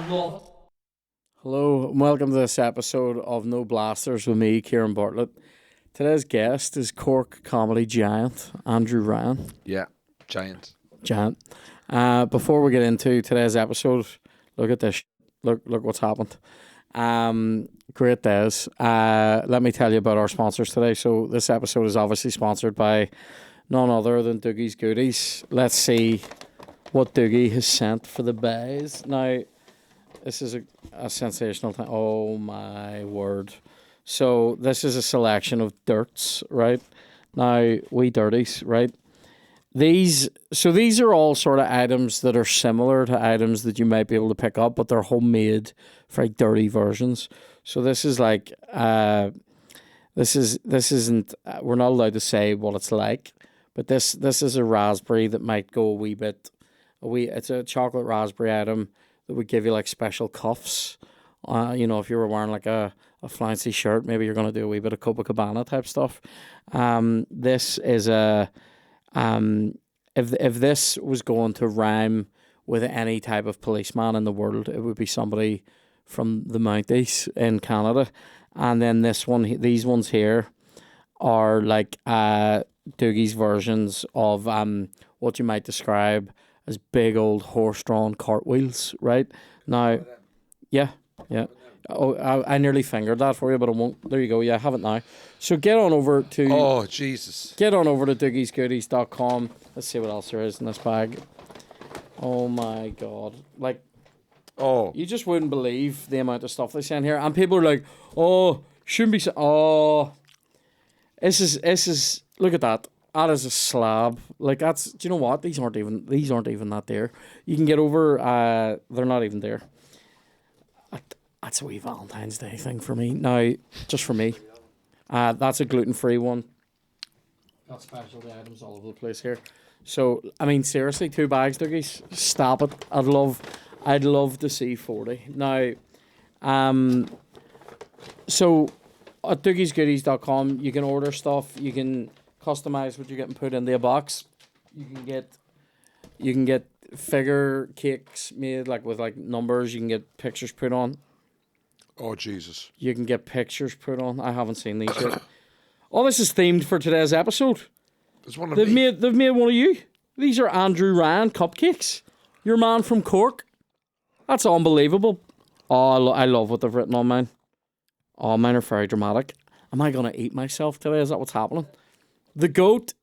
love it. Hello, and welcome to this episode of No Blasters with me, Kieran Bartlett. Today's guest is Cork comedy giant, Andrew Ryan. Yeah, giant. Giant. Before we get into today's episode, look at this. Look what's happened. Great days. Let me tell you about our sponsors today. So this episode is obviously sponsored by none other than Doogie's Goodies. Let's see what Doogie has sent for the bays. Now, this is a sensational thing. Oh my word. So this is a selection of dirts, right? Now, we dirties, right? These are all sort of items that are similar to items that you might be able to pick up, but they're homemade, very dirty versions. So this is like this isn't we're not allowed to say what it's like, but this is a raspberry that might go a wee bit it's a chocolate raspberry item that would give you like special cuffs. If you were wearing like a flouncy shirt, maybe you're gonna do a wee bit of Copacabana type stuff. This is a if this was going to rhyme with any type of policeman in the world, it would be somebody from the Mounties in Canada. And then these ones here are like Doogie's versions of what you might describe as big old horse-drawn cartwheels, right? Now, yeah. Oh, I nearly fingered that for you, but I won't. There you go. Yeah, I have it now. So get on over to... Oh, Jesus. Get on over to doogiesgoodies.com. Let's see what else there is in this bag. Oh, my God. Like, Oh, you just wouldn't believe the amount of stuff they send here. And people are like, oh, shouldn't be... Oh, this is... Look at that. That is a slab. Like, that's... Do you know what? These aren't even that there. You can get over... they're not even there. That's a wee Valentine's Day thing for me. Now, just for me. That's a gluten-free one. Got specialty items all over the place here. So, I mean, seriously, 2 bags, Doogies. Stop it. I'd love to see 40. Now, so at doogiesgoodies.com, you can order stuff. You can customize what you're getting put into a box. You can get figure cakes made like with like numbers. You can get pictures put on. oh, Jesus. You can get pictures put on. I haven't seen these yet. Oh, this is themed for today's episode. There's one of They've me. made one of you. These are Andrew Ryan cupcakes. Your man from Cork. That's unbelievable. Oh, I love what they've written on mine. Oh, mine are very dramatic. Am I gonna eat myself today? Is that what's happening? The goat.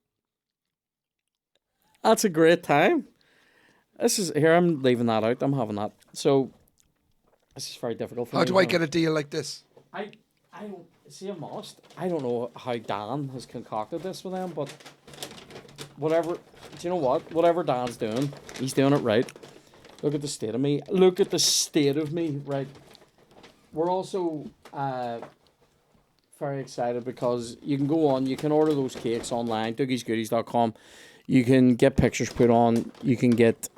That's a great time. This is here. I'm leaving that out. I'm having that. So this is very difficult for me. How do I get a deal like this? I don't see. I'm honest. I don't know how Dan has concocted this with them, but whatever. Do you know what? Whatever Dan's doing, he's doing it right. Look at the state of me. Look at the state of me. Right. We're also very excited because you can go on. You can order those cakes online. doogiesgoodies.com. You can get pictures put on. You can get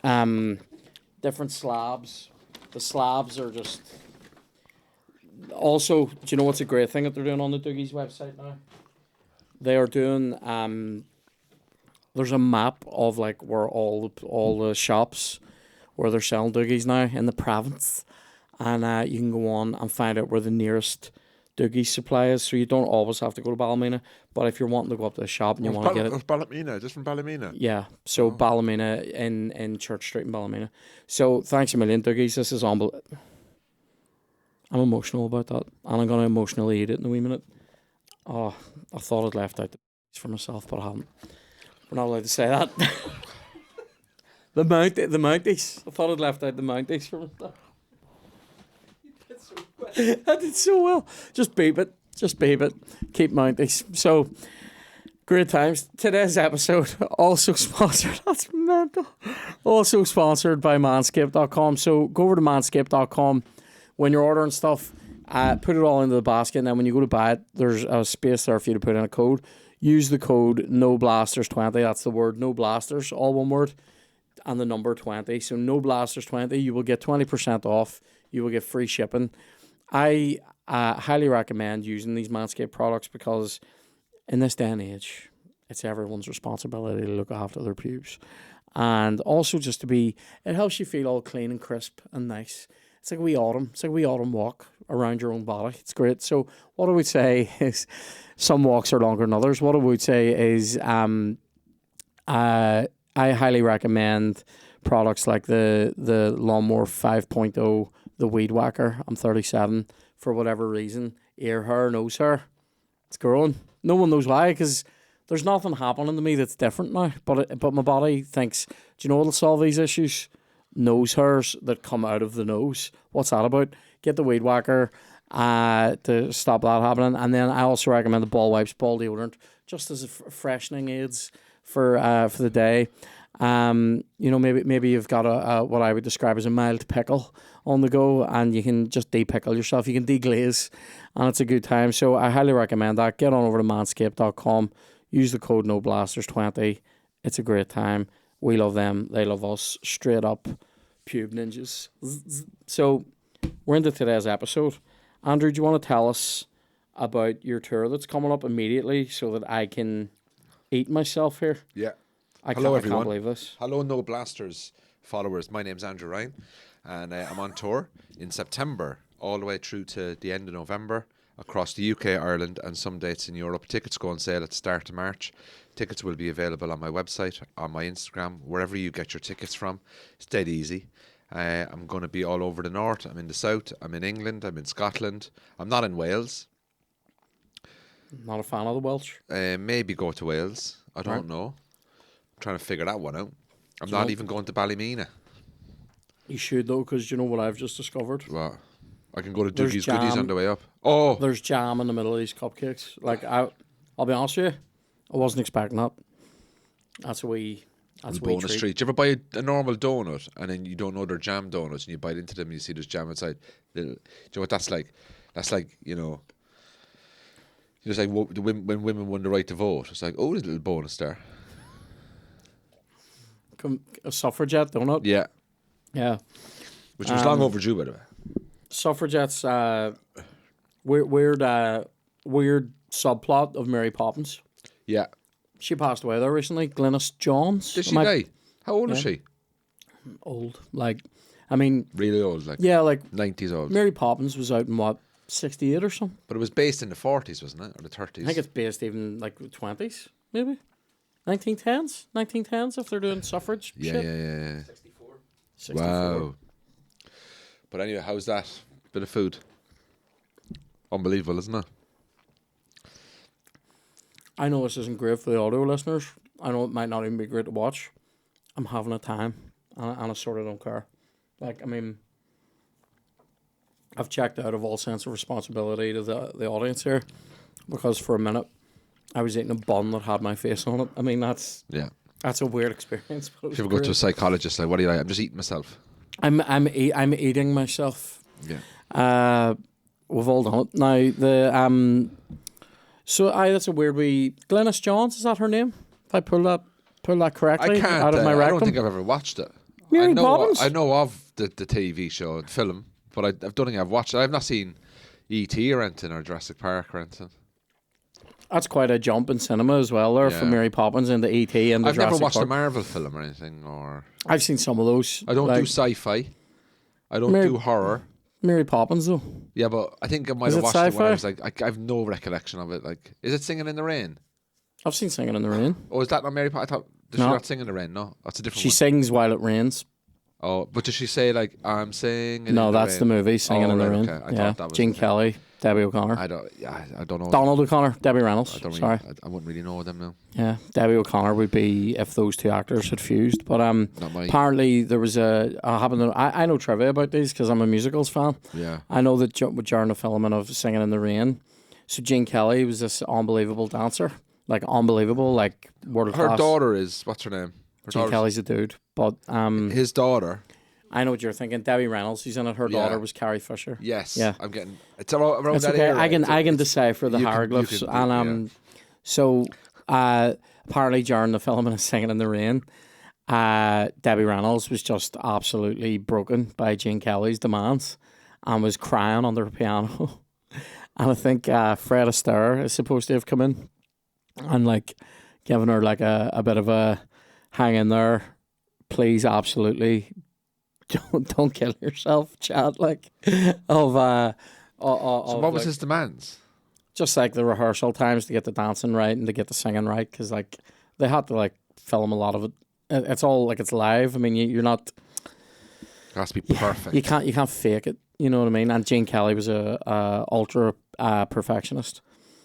different slabs. The slabs are just... Also, do you know what's a great thing that they're doing on the Doogie's website now? They are doing... there's a map of like where all the shops where they're selling Doogies now in the province. And you can go on and find out where the nearest Doogie's supply is. So you don't always have to go to Ballymena. But if you're wanting to go up to the shop and you want to get it... Ballymena, just from Ballymena. Yeah, so Ballymena in Church Street in Ballymena. So thanks a million, Doogies. This is unbelievable. I'm emotional about that, and I'm going to emotionally eat it in a wee minute. Oh, I thought I'd left out the for myself, but I haven't. We're not allowed to say that. the Mounties. I thought I'd left out the Mounties for myself. I did so well. Just beep it. Keep Mounties. So... Great times. Today's episode also sponsored. That's mental. Also sponsored by manscape.com. So go over to manscape.com when you're ordering stuff. Put it all into the basket, and then when you go to buy it, there's a space there for you to put in a code. Use the code NOBLASTERS20. That's the word no blasters, all one word, and the number 20. So NOBLASTERS20. You will get 20% off. You will get free shipping. I highly recommend using these Manscaped products because in this day and age, it's everyone's responsibility to look after their pubes. And also just to be, it helps you feel all clean and crisp and nice. it's like a wee autumn. It's like a wee autumn walk around your own body. It's great. So what I would say is, some walks are longer than others. What I would say is, I highly recommend products like the Lawnmower 5.0, the Weed Whacker. I'm 37. For whatever reason, ear hair, nose hair, it's growing. No one knows why, because there's nothing happening to me that's different now. But my body thinks, do you know what'll solve these issues? Nose hairs that come out of the nose. What's that about? Get the Weed Whacker to stop that happening. And then I also recommend the ball wipes, ball deodorant, just as a freshening aids for the day. Maybe you've got a what I would describe as a mild pickle on the go, and you can just de-pickle yourself. You can deglaze, and it's a good time. So I highly recommend that. Get on over to manscape.com. Use the code NOBLASTERS20. It's a great time. We love them. They love us. Straight up pube ninjas. So we're into today's episode. Andrew, do you want to tell us about your tour that's coming up immediately so that I can eat myself here? Yeah. Hello, everyone. I can't believe this. Hello, No Blasters followers. My name's Andrew Ryan, and I'm on tour in September all the way through to the end of November across the UK, Ireland, and some dates in Europe. Tickets go on sale at the start of March. Tickets will be available on my website, on my Instagram, wherever you get your tickets from. It's dead easy. I'm going to be all over the north. I'm in the south. I'm in England. I'm in Scotland. I'm not in Wales. Not a fan of the Welsh. Maybe go to Wales. I don't know. I'm trying to figure that one out. I'm not even going to Ballymena. You should, though, because you know what I've just discovered? Well, I can go to There's Doogie's Goodies jam. on the way up. Oh, There's jam in the middle of these cupcakes. Like, I'll be honest with you, I wasn't expecting that. That's a wee bonus treat. Do you ever buy a normal donut and then you don't know they're jam donuts and you bite into them and you see there's jam inside? Do you know what that's like? That's like, just like when women won the right to vote. It's like, oh, there's a little bonus there. A suffragette donut? Yeah. Yeah. Which was long overdue, by the way. Suffragettes, weird subplot of Mary Poppins. Yeah. She passed away there recently. Glynis Johns. Did she die? How old is she? Old. Really old, yeah, like 90s old. Mary Poppins was out in what, 68 or something? But it was based in the 40s, wasn't it? Or the 30s? I think it's based even like 20s, maybe. 1910s if they're doing suffrage shit. Yeah. 64. Wow. But anyway, how's that? Bit of food. Unbelievable, isn't it? I know this isn't great for the audio listeners. I know it might not even be great to watch. I'm having a time, and I sort of don't care. I've checked out of all sense of responsibility to the audience here, because for a minute I was eating a bun that had my face on it. That's a weird experience. But if you ever go to a psychologist, like, what do you like? I'm just eating myself. I'm eating myself. Yeah. We've all done it now. That's a weird wee. Glynis Johns, is that her name? If I pull that correctly, I can't. out of my rectum. I don't think I've ever watched it. Mary Poppins. I know of the TV show and film, but I don't think I've watched it. I've not seen E.T. or anything, or Jurassic Park or anything. That's quite a jump in cinema as well, there, from Mary Poppins into E.T. and the I've Jurassic never watched Park. a Marvel film or anything, or I've seen some of those. I don't do sci-fi. I don't do horror. Mary Poppins, though. Yeah, but I think I might Is have it watched it when I was sci-fi? like, I have no recollection of it. Like, is it Singing in the Rain? I've seen Singing in the Rain. Oh, is that not Mary Poppins? I thought, does she No. not sing in the rain? No, that's a different She one. sings while it rains. Oh, but does she say, like, I'm singing No, in the that's rain? the movie, Singing in the Rain. Okay. I Yeah, thought that was Gene the name. Kelly, Debbie O'Connor. I don't know. Donald O'Connor, Debbie Reynolds. Sorry. I wouldn't really know them now. Yeah, Debbie O'Connor would be if those two actors had fused. But Not my. apparently there was I know trivia about these because I'm a musicals fan. Yeah. I know that during the filming of Singing in the Rain, so Gene Kelly was this unbelievable dancer, like unbelievable, like world Her class. daughter is, what's her name? Her Gene daughter's- Kelly's a dude, but His daughter. I know what you're thinking. Debbie Reynolds, who's in it. Her Yeah. daughter was Carrie Fisher. Yes. Yeah. I'm getting. It's around That's that okay. era. I can decipher the you can- hieroglyphs, you can- and so apparently during the filming of Singing in the Rain, Debbie Reynolds was just absolutely broken by Gene Kelly's demands and was crying under the piano. And I think Fred Astaire is supposed to have come in and like given her like a bit of a hang in there, please, absolutely don't kill yourself, Chad. Like of So what was his demands? just like the rehearsal times to get the dancing right and to get the singing right, because like they had to like film a lot of it. It's all like it's live. I mean, you're not. It has to be perfect. You can't fake it. You know what I mean? And Gene Kelly was a ultra perfectionist.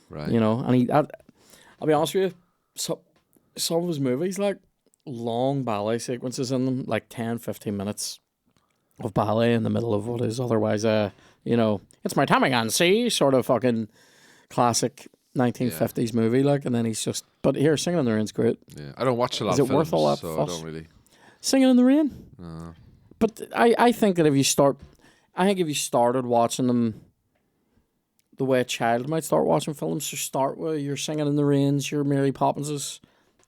Right. You know, and I'll be honest with you, some of his movies like long ballet sequences in them, like 10, 15 minutes of ballet in the middle of what is otherwise it's my timing on C sort of fucking classic 1950s movie, like, and then he's just. But here, Singing in the Rain's great. Yeah, I don't watch a lot Is of it films, worth all that so fuss? I don't really. Singing in the Rain. No. But I think that if you started watching them the way a child might start watching films, so start with your Singing in the Rains, your Mary Poppinses,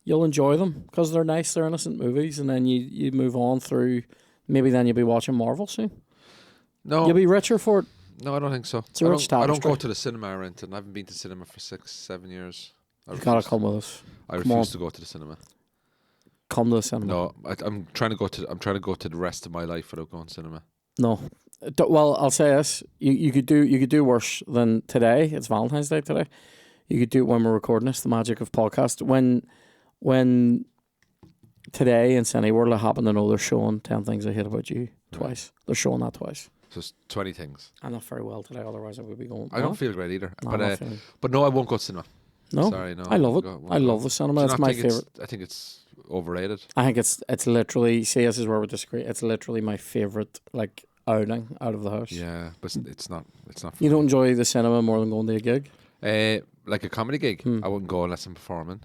you'll enjoy them because they're nice, they're innocent movies, and then you move on through. Maybe then you'll be watching Marvel soon. No, You'll be richer for it. no, I don't think so. It's a rich I don't tapestry. go to the cinema or anything. I haven't been to cinema for 6-7 years. You've got to come with us. I Come on. refuse to go to the cinema. Come to the cinema. No, I'm trying to go to the rest of my life without going to cinema. No. Well, I'll say this: you could do worse than today. It's Valentine's Day today. You could do it when we're recording this. The magic of podcast. When today in Cineworld, I happen to know they're showing 10 Things I Hate About You twice. They're showing that twice. So it's 20 things. I'm not very well today. Otherwise, I would be going. I don't feel great either. No, I'm not feeling- But no, I won't go to cinema. No, Sorry, no. I love it. Won't I go. love the cinema. Do you It's not my think it's- favorite. I think it's overrated. I think it's literally. See, this is where we disagree. It's literally my favorite like outing out of the house. Yeah, but it's not. It's not. You don't enjoy the cinema more than going to a gig? Like a comedy gig, I wouldn't go unless I'm performing.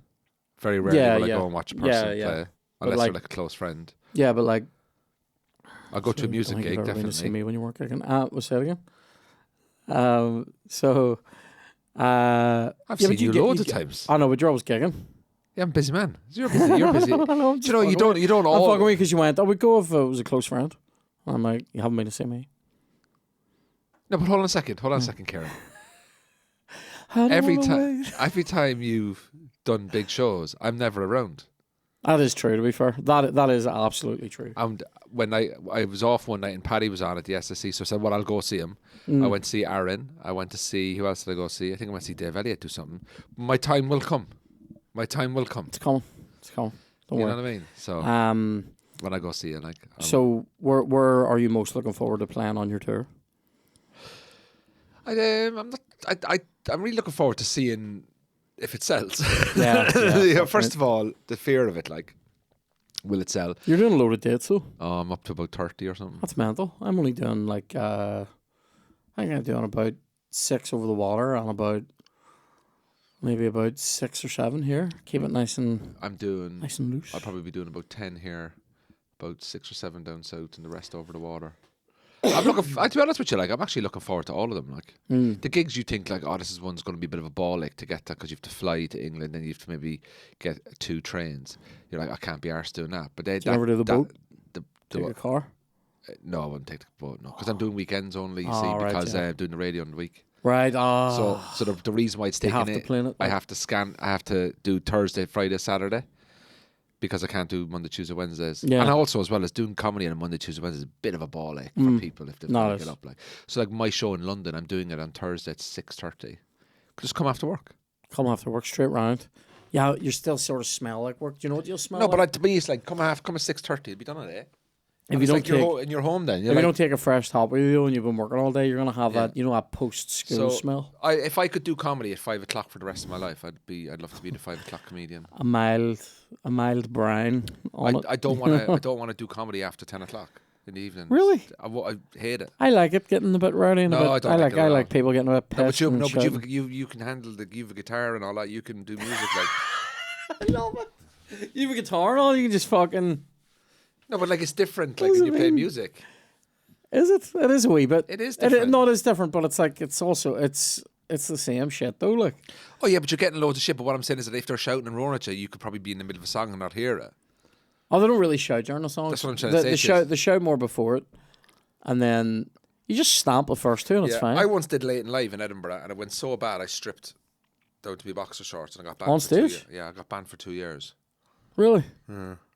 Very rarely will I go and watch a person play, unless they're like a close friend. Yeah, but like. I'll go to a music don't think gig, you've ever been to see definitely. me when you work again. What's that again? So. I've seen you loads of times. I know, but you're always gigging. Yeah, I'm a busy man. You're busy. You're busy. I know, Do you know, you don't I'm all. fucking with you because you went, I would go if it was a close friend. I'm like, you haven't been to see me. No, but hold on a second, Karen. Every time you've done big shows, I'm never around. That is true, to be fair. That is absolutely true. And when I was off one night and Paddy was on at the SSC, so I said, well, I'll go see him. I went to see Aaron. I went to see, who else did I go see? I think I went to see Dave Elliott do something. My time will come. My time will come. It's coming. Don't You worry. know what I mean? So when I go see it, like. So where are you most looking forward to playing on your tour? I'm really looking forward to seeing if it sells. Yeah, first of all, the fear of it, like, will it sell? You're doing a load of dates, though. Oh, I'm up to about 30 or something. That's mental. I'm only doing like I think I'm doing about 6 over the water and about 6 or 7 here. Keep it nice and loose. I'll probably be doing about 10 here, about 6 or 7 down south, and the rest over the water. I'm looking. To be honest with you, like, I'm actually looking forward to all of them. Like the gigs, you think like, oh, this is one's going to be a bit of a ball ache to get that because you have to fly to England, then you have to maybe get 2 trains. You're like, I can't be arsed doing that. But Do you ever do the boat? Take a car? No, I wouldn't take the boat. No, because I'm doing weekends only. You Oh, see, right, because yeah. I'm doing the radio in the week. Right. So the reason why it's You taken have to plan it, I like. have to scan. I have to do Thursday, Friday, Saturday. Because I can't do Monday, Tuesday, Wednesdays. Yeah. And also, as well as doing comedy on a Monday, Tuesday, Wednesday is a bit of a ball ache for people if they No, get up. Like, so, like my show in London, I'm doing it on Thursday at 6:30. Just come after work. Come after work straight round. Yeah, you still sort of smell like work. Do you know what you'll smell No, like? but to me, it's like come at 6:30. It'll be done at 8. If And you it's don't like take, and you're home then. if You're you like, don't take a fresh top with you and you've been working all day, you're gonna have Yeah. that, that post-school smell. if I could do comedy at 5 o'clock for the rest of my life, I'd love to be the 5 o'clock comedian. A mild brine on it. I don't want to do comedy after 10 o'clock in the evening. Really? I hate it. I like it getting a bit rowdy and No, a bit. I don't like it I at like all. people getting a bit No, pissed. but you can handle you have a guitar and all that. You can do music like. I love it. You have a guitar and all. You can just fucking. No, but like it's different. Like when you play music. Is it? It is a wee bit. It is different. No, it is different, but it's like it's also it's the same shit though. Like. Oh yeah, but you're getting loads of shit. But what I'm saying is that if they're shouting and roaring at you, you could probably be in the middle of a song and not hear it. Oh, they don't really shout during the songs. That's what I'm trying to say. They shout more before it, and then you just stamp the first two, and it's fine. I once did Late and Live in Edinburgh, and it went so bad I stripped down to be boxer shorts and I got banned On for 2 stage? years. Yeah, I got banned for 2 years. Really?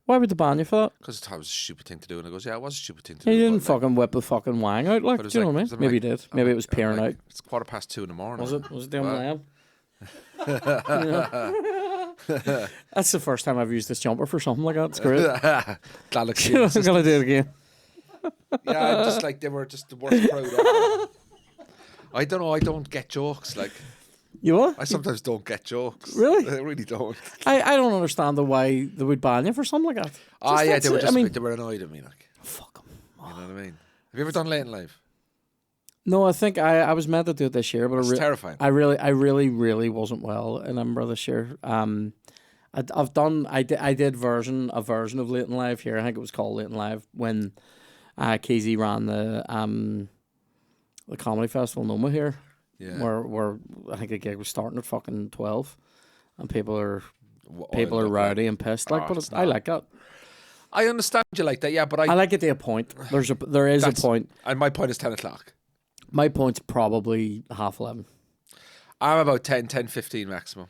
Why would they ban you for that? Because I thought it was a stupid thing to do. And I goes, yeah, it was a stupid thing to He do. didn't but, like, fucking whip the fucking wang out, like, but it was do you know like- what I mean? I'm Maybe he like- did. I'm Maybe like- it was I'm peering like, out. It's 2:15 in the morning. Was it? Was it down What? lamb? That's the first time I've used this jumper for something like that. It's great. Glad look I'm gonna do it again. Yeah, just like they were just the worst crowd ever. I don't know. I don't get jokes. Like You what? I sometimes don't get jokes. Really? I really don't. I don't understand why they would ban you for something like that. Ah, yeah, they were just. I mean, they were annoyed at me. Like, fuck them. you know what I mean? Have you ever done late in life? No, I think I was meant to do it this year, but It's terrifying. I really wasn't well in Edinburgh this year. I've done I did a version of Late in Live here. I think it was called Late in Live when Keezy ran the comedy festival Noma here. Yeah. Where I think the gig was starting at fucking 12, and people are Oiled up, rowdy and pissed. Like, Oh, but it's I not. like that. I understand you like that, yeah, but I like it to a point. There is a That's- point. And my point is 10 o'clock. My point's probably 11:30. I'm about 10, 15 maximum.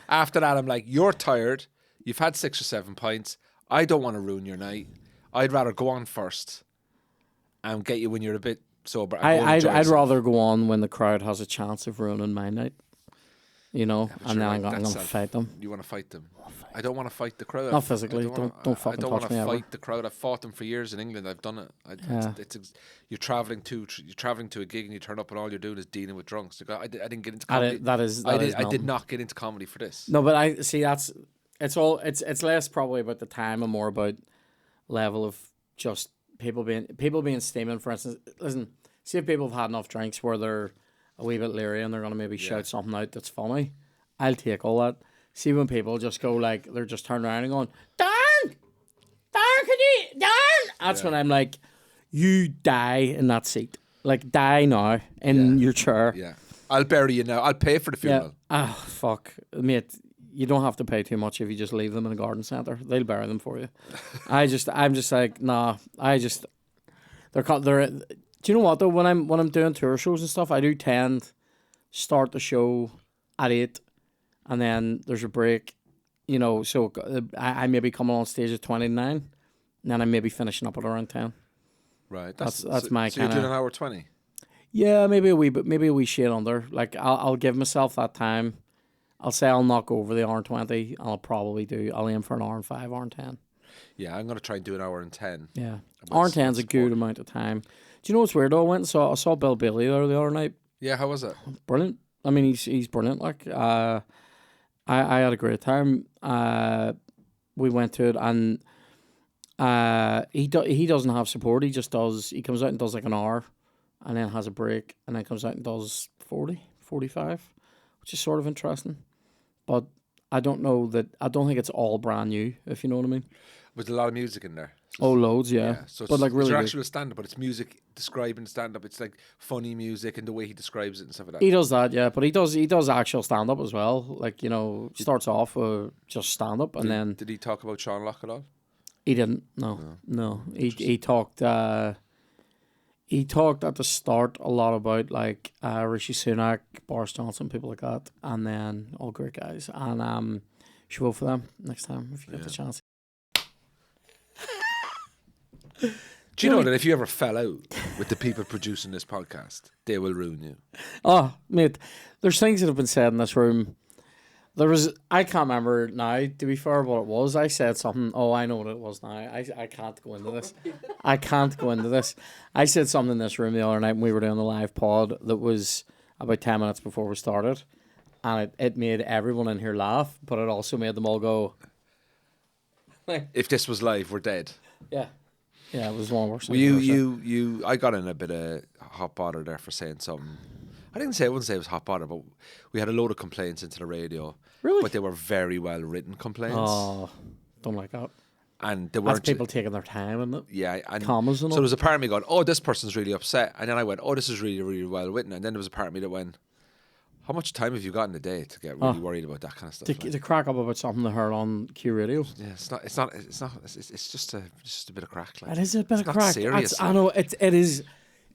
After that, I'm like, you're tired. You've had 6 or 7 pints. I don't want to ruin your night. I'd rather go on first and get you when you're a bit sober. And go and I'd enjoy yourself. rather go on when the crowd has a chance of ruining my night. You know, But and you're then right, I'm going that's to self- fight them. You want to fight them. I don't want to fight the crowd. Not physically. I Don't fucking I don't touch want me to ever. fight the crowd. I've fought them for years in England. I've done it. Yeah. You're traveling to a gig and you turn up and all you're doing is dealing with drunks. I didn't get into And comedy. that is I numb. did not get into comedy for this. No, but I see it's less probably about the time and more about level of just people being steaming. For instance, listen, see if people have had enough drinks where they're a wee bit leery and they're gonna maybe shout something out that's funny. I'll take all that. See when people just go like they're just turning around and going, Darn, can you, Darn? That's when I'm like, you die in that seat, like die now in your chair. Yeah, I'll bury you now. I'll pay for the funeral. Ah, fuck, mate. You don't have to pay too much if you just leave them in a garden centre. They'll bury them for you. I'm just like, nah. They're. Do you know what though? When I'm doing tour shows and stuff, I do tend start the show at 8, and then there's a break. You know, so I may be coming on stage at 29, and then I may be finishing up at around 10. Right. That's so, my So you're kinda- doing an hour 20. Yeah, maybe a wee shade under. Like I'll give myself that time. I'll say I'll knock over the hour and 20. I'll aim for an hour and 5, hour and 10. Yeah, I'm gonna try and do an hour and 10. Yeah, About hour and 10's a good 40. amount of time. Do you know what's weird though? I saw Bill Bailey there the other night. Yeah, how was it? Brilliant. I mean, he's brilliant. Like, I had a great time. We went to it, and he doesn't have support. He just does. He comes out and does like an hour, and then has a break, and then comes out and does 40, 45, which is sort of interesting. But I don't think it's all brand new, if you know what I mean. Was a lot of music in there. Oh, loads, yeah. So but it's, like really, it's your good. actual stand up, but it's music describing stand up. It's like funny music and the way he describes it and stuff like that. He does that, yeah. But he does actual stand up as well. Like, you know, starts off with just stand up, and then Did he talk about Sean Locke at all? he didn't. No. He talked. He talked at the start a lot about like Rishi Sunak, Boris Johnson, people like that, and then all great guys. And you should vote for them next time if you get the chance. Do you know that if you ever fell out with the people producing this podcast, they will ruin you? Oh, mate, there's things that have been said in this room. I can't remember now, to be fair, what it was. I said something. Oh, I know what it was now. I can't go into this. I can't go into this. I said something in this room the other night when we were doing the live pod that was about 10 minutes before we started. And it made everyone in here laugh, but it also made them all go, If this was live, we're dead. yeah. Yeah, it was one worse. Well, I got in a bit of hot bother there for saying something. I wouldn't say it was hot bother, but we had a load of complaints into the radio. Really? But they were very well written complaints. Oh, don't like that. And they That's weren't people taking their time, isn't it? Yeah, and commas and so all. there was a part of me going, "Oh, this person's really upset," and then I went, "Oh, this is really, really well written," and then there was a part of me that went, "How much time have you got in a day to get really worried about that kind of stuff?" To crack up about something they heard on Q Radio. Yeah, it's just a bit of crack. Like, It is a bit it's of not crack. serious. I know it is.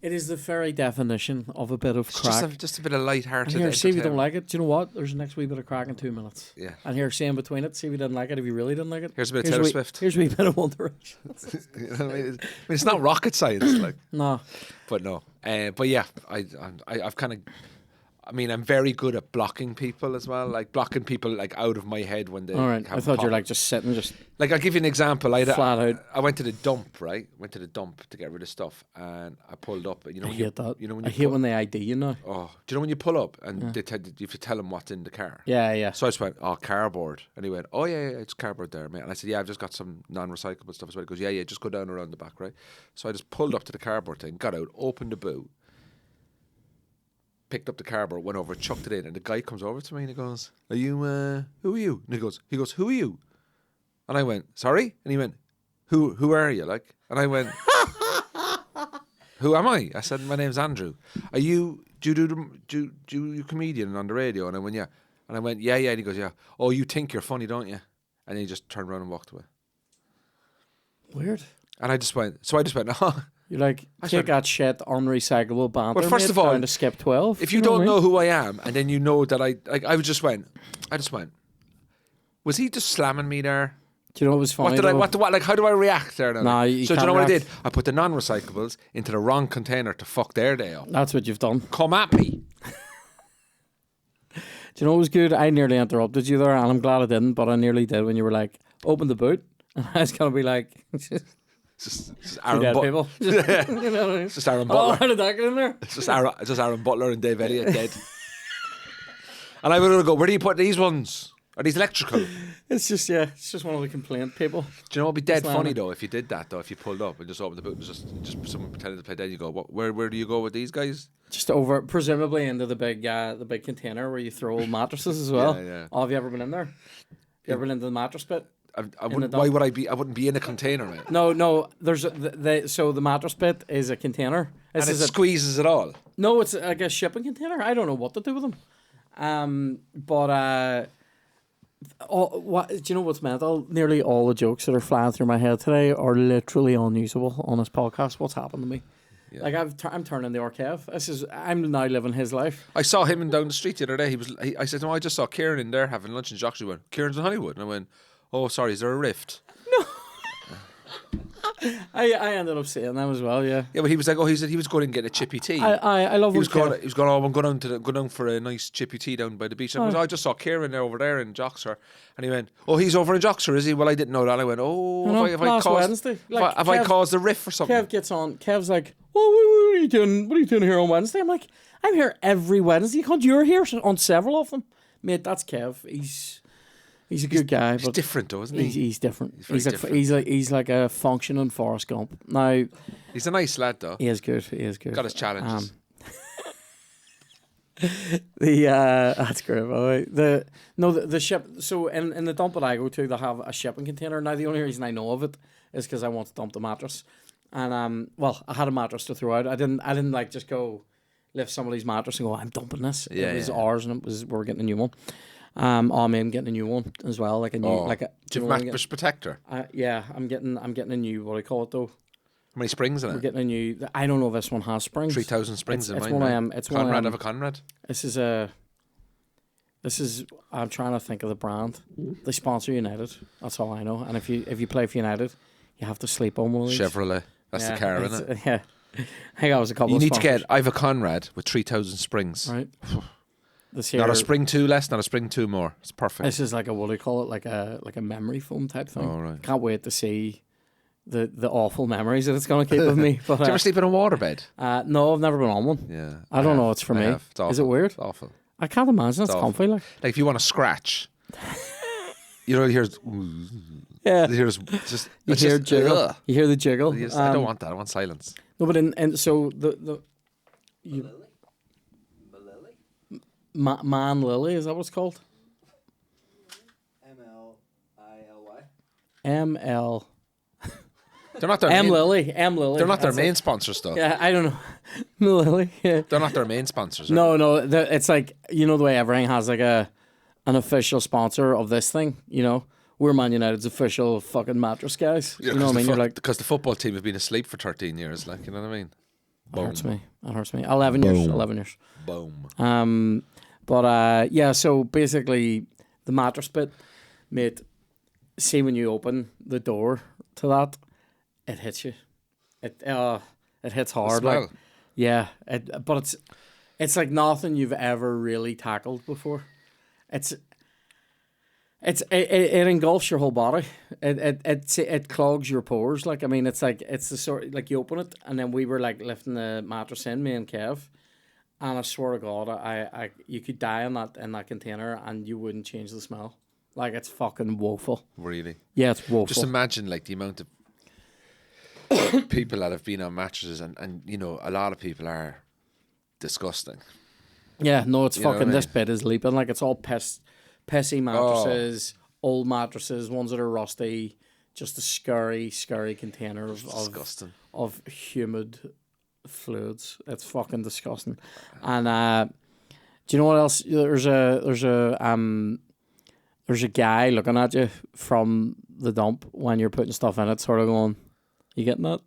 It is the very definition of a bit of It's crack. just a bit of light-hearted. And here, see if you don't entertainment. like it. Do you know what? There's the next wee bit of crack in 2 minutes. Yeah. And here, see in between it. See if you didn't like it. If you really didn't like it. Here's a bit of Here's Taylor a wee- Swift. Here's a wee bit of One Direction. You know what I mean, it's not rocket science, like. No. But no. But yeah, I've kind of. I mean, I'm very good at blocking people as well, like blocking people like out of my head when they. All right. have I thought you were pop- like just sitting, just Like, I'll give you an example. flat out. I went to the dump, right? Went to the dump to get rid of stuff, and I pulled up. You know, I when hate that. You know when I you hate pull- when they ID you now. Oh, do you know when you pull up and you have to tell them what's in the car? Yeah, yeah. So I just went, oh, cardboard. And he went, oh, yeah, it's cardboard there, mate. And I said, yeah, I've just got some non-recyclable stuff as well. He goes, yeah, just go down around the back, right? So I just pulled up to the cardboard thing, got out, opened the boot, picked up the cardboard, went over, chucked it in, and the guy comes over to me and he goes, are you, who are you? And he goes, who are you? And I went, sorry? And he went, who are you? Like, and I went, who am I? I said, my name's Andrew. Are you, do you comedian on the radio? And I went, yeah. And I went, yeah. And he goes, yeah. Oh, you think you're funny, don't you? And he just turned around and walked away. Weird. And I just went, oh. You're like, take that shit unrecyclable banter. Well, first mate, of all, down to skip 12. If you know what don't I know mean? who I am, and then you know that I just went, was he just slamming me there? Do you know what was funny? Like, how do I react there now? Nah, you so do you can't know what I react. did? I put the non-recyclables into the wrong container to fuck their day up. That's what you've done. Come at me. Do you know what was good? I nearly interrupted you there, and I'm glad I didn't, but I nearly did when you were like, open the boot. And I was going to be like, It's just two Aaron dead Butler. people. You know what I mean? It's just Aaron Oh, Butler. how did that get in there? It's just Aaron Butler and Dave Elliott dead. And I would go, where do you put these ones? Are these electrical? It's just one of the complaint people. Do you know what would be dead Slamming. funny though if you did that though? If you pulled up and just opened the boot and just someone pretended to play dead, you go, where do you go with these guys? Just over, presumably into the big container where you throw old mattresses as well. Yeah. Oh, have you ever been in there? You ever been into the mattress bit? I wouldn't. Why would I be? I wouldn't be in a container, mate. No. There's so the mattress bit is a container. This And it is a squeezes it all. no. It's like a shipping container. I don't know what to do with them. What do you know what's mental? Nearly all the jokes that are flying through my head today are literally unusable on this podcast. What's happened to me? Yeah. Like I'm turning the archive. I'm now living his life. I saw him down the street the other day. I said, no, I just saw Kieran in there having lunch, and Josh went, Kieran's in Hollywood, and I went, oh, sorry, is there a rift? I ended up saying that as well. Yeah. Yeah, but he was like, he said he was going and getting a chippy tea. I love He was when going. He was going. Oh, I'm going down for a nice chippy tea down by the beach. And I, I just saw Kieran over there in Joxer, and he went, "Oh, he's over in Joxer, is he?" Well, I didn't know that. I went, "Oh, No, have I last caused? Wednesday. Like, Have I caused a riff or something?" Kev gets on. Kev's like, "Oh, what are you doing? What are you doing here on Wednesday?" I'm like, "I'm here every Wednesday. You're here on several of them, mate." That's Kev. He's a good guy, He's but different, though, isn't he? he's different. He's very different. He's like a functioning Forrest Gump. Now He's a nice lad, though. he is good. He is good. Got his challenges. That's great. By the way. The ship. So in the dump that I go to, they have a shipping container. Now the only reason I know of it is because I want to dump the mattress, and well, I had a mattress to throw out. I didn't like just go lift somebody's mattress and go, I'm dumping this. Yeah, it was yeah. ours, and we were getting a new one. I'm getting a new one as well, like a new like a. Do you have mattress protector? Yeah, I'm getting a new, what do you call it though? How many springs in We're it? getting a new. I don't know if this one has springs. 3,000 springs in It's mine. one of mate. them. It's one of Conrad, them. have a Conrad. This is. I'm trying to think of the brand. They sponsor United. That's all I know. And if you play for United, you have to sleep on one of these. Chevrolet. That's the car, isn't it? Yeah. I think I was a couple. You of need to sponsors. get. I have a Conrad with 3,000 springs. Right. This here. Not a spring two less, not a spring two more. It's perfect. This is like a, what do you call it? Like a memory foam type thing. Oh, right. Can't wait to see the awful memories that it's going to keep with me. But Do you ever sleep in a waterbed? no, I've never been on one. Yeah. I don't know. It's for I me. have. It's awful. Is it weird? It's awful. I can't imagine. It's awful. comfy. Like Like if you want to scratch, you know, here's yeah. here's just You it's hear just, jiggle. ugh. You hear the jiggle. I don't want that. I want silence. No, but in so the Man Lily, is that what it's called? MLILY. ML They're not their M main, Lily. M Lily. They're not their That's main it. sponsors though. Yeah, I don't know. Lily. Yeah. They're not their main sponsors. are No, it's like, you know the way everything has like an official sponsor of this thing, you know? We're Man United's official fucking mattress guys. they? You know what I mean? You're like, because the football team have been asleep for 13 years. Like, you know what I mean? It hurts me. It hurts me. 11 years. 11 years. Boom. Yeah. So basically, the mattress bit, mate. See, when you open the door to that, it hits you. It hits hard. smell. Like, yeah. But it's like nothing you've ever really tackled before. It engulfs your whole body. It clogs your pores. Like, I mean, it's the sort, like, you open it, and then we were like lifting the mattress in, me and Kev, and I swear to God, I you could die in that container and you wouldn't change the smell. Like, it's fucking woeful. Really? Yeah, it's woeful. Just imagine, like, the amount of people that have been on mattresses, and you know, a lot of people are disgusting. Yeah, no, it's You know fucking. what I This bit is leaping. Like, it's all pissy mattresses, old mattresses, ones that are rusty. Just a scary container of Disgusting. of humid fluids. It's fucking disgusting. And do you know what else? There's a guy looking at you from the dump when you're putting stuff in it, sort of going, "You getting that?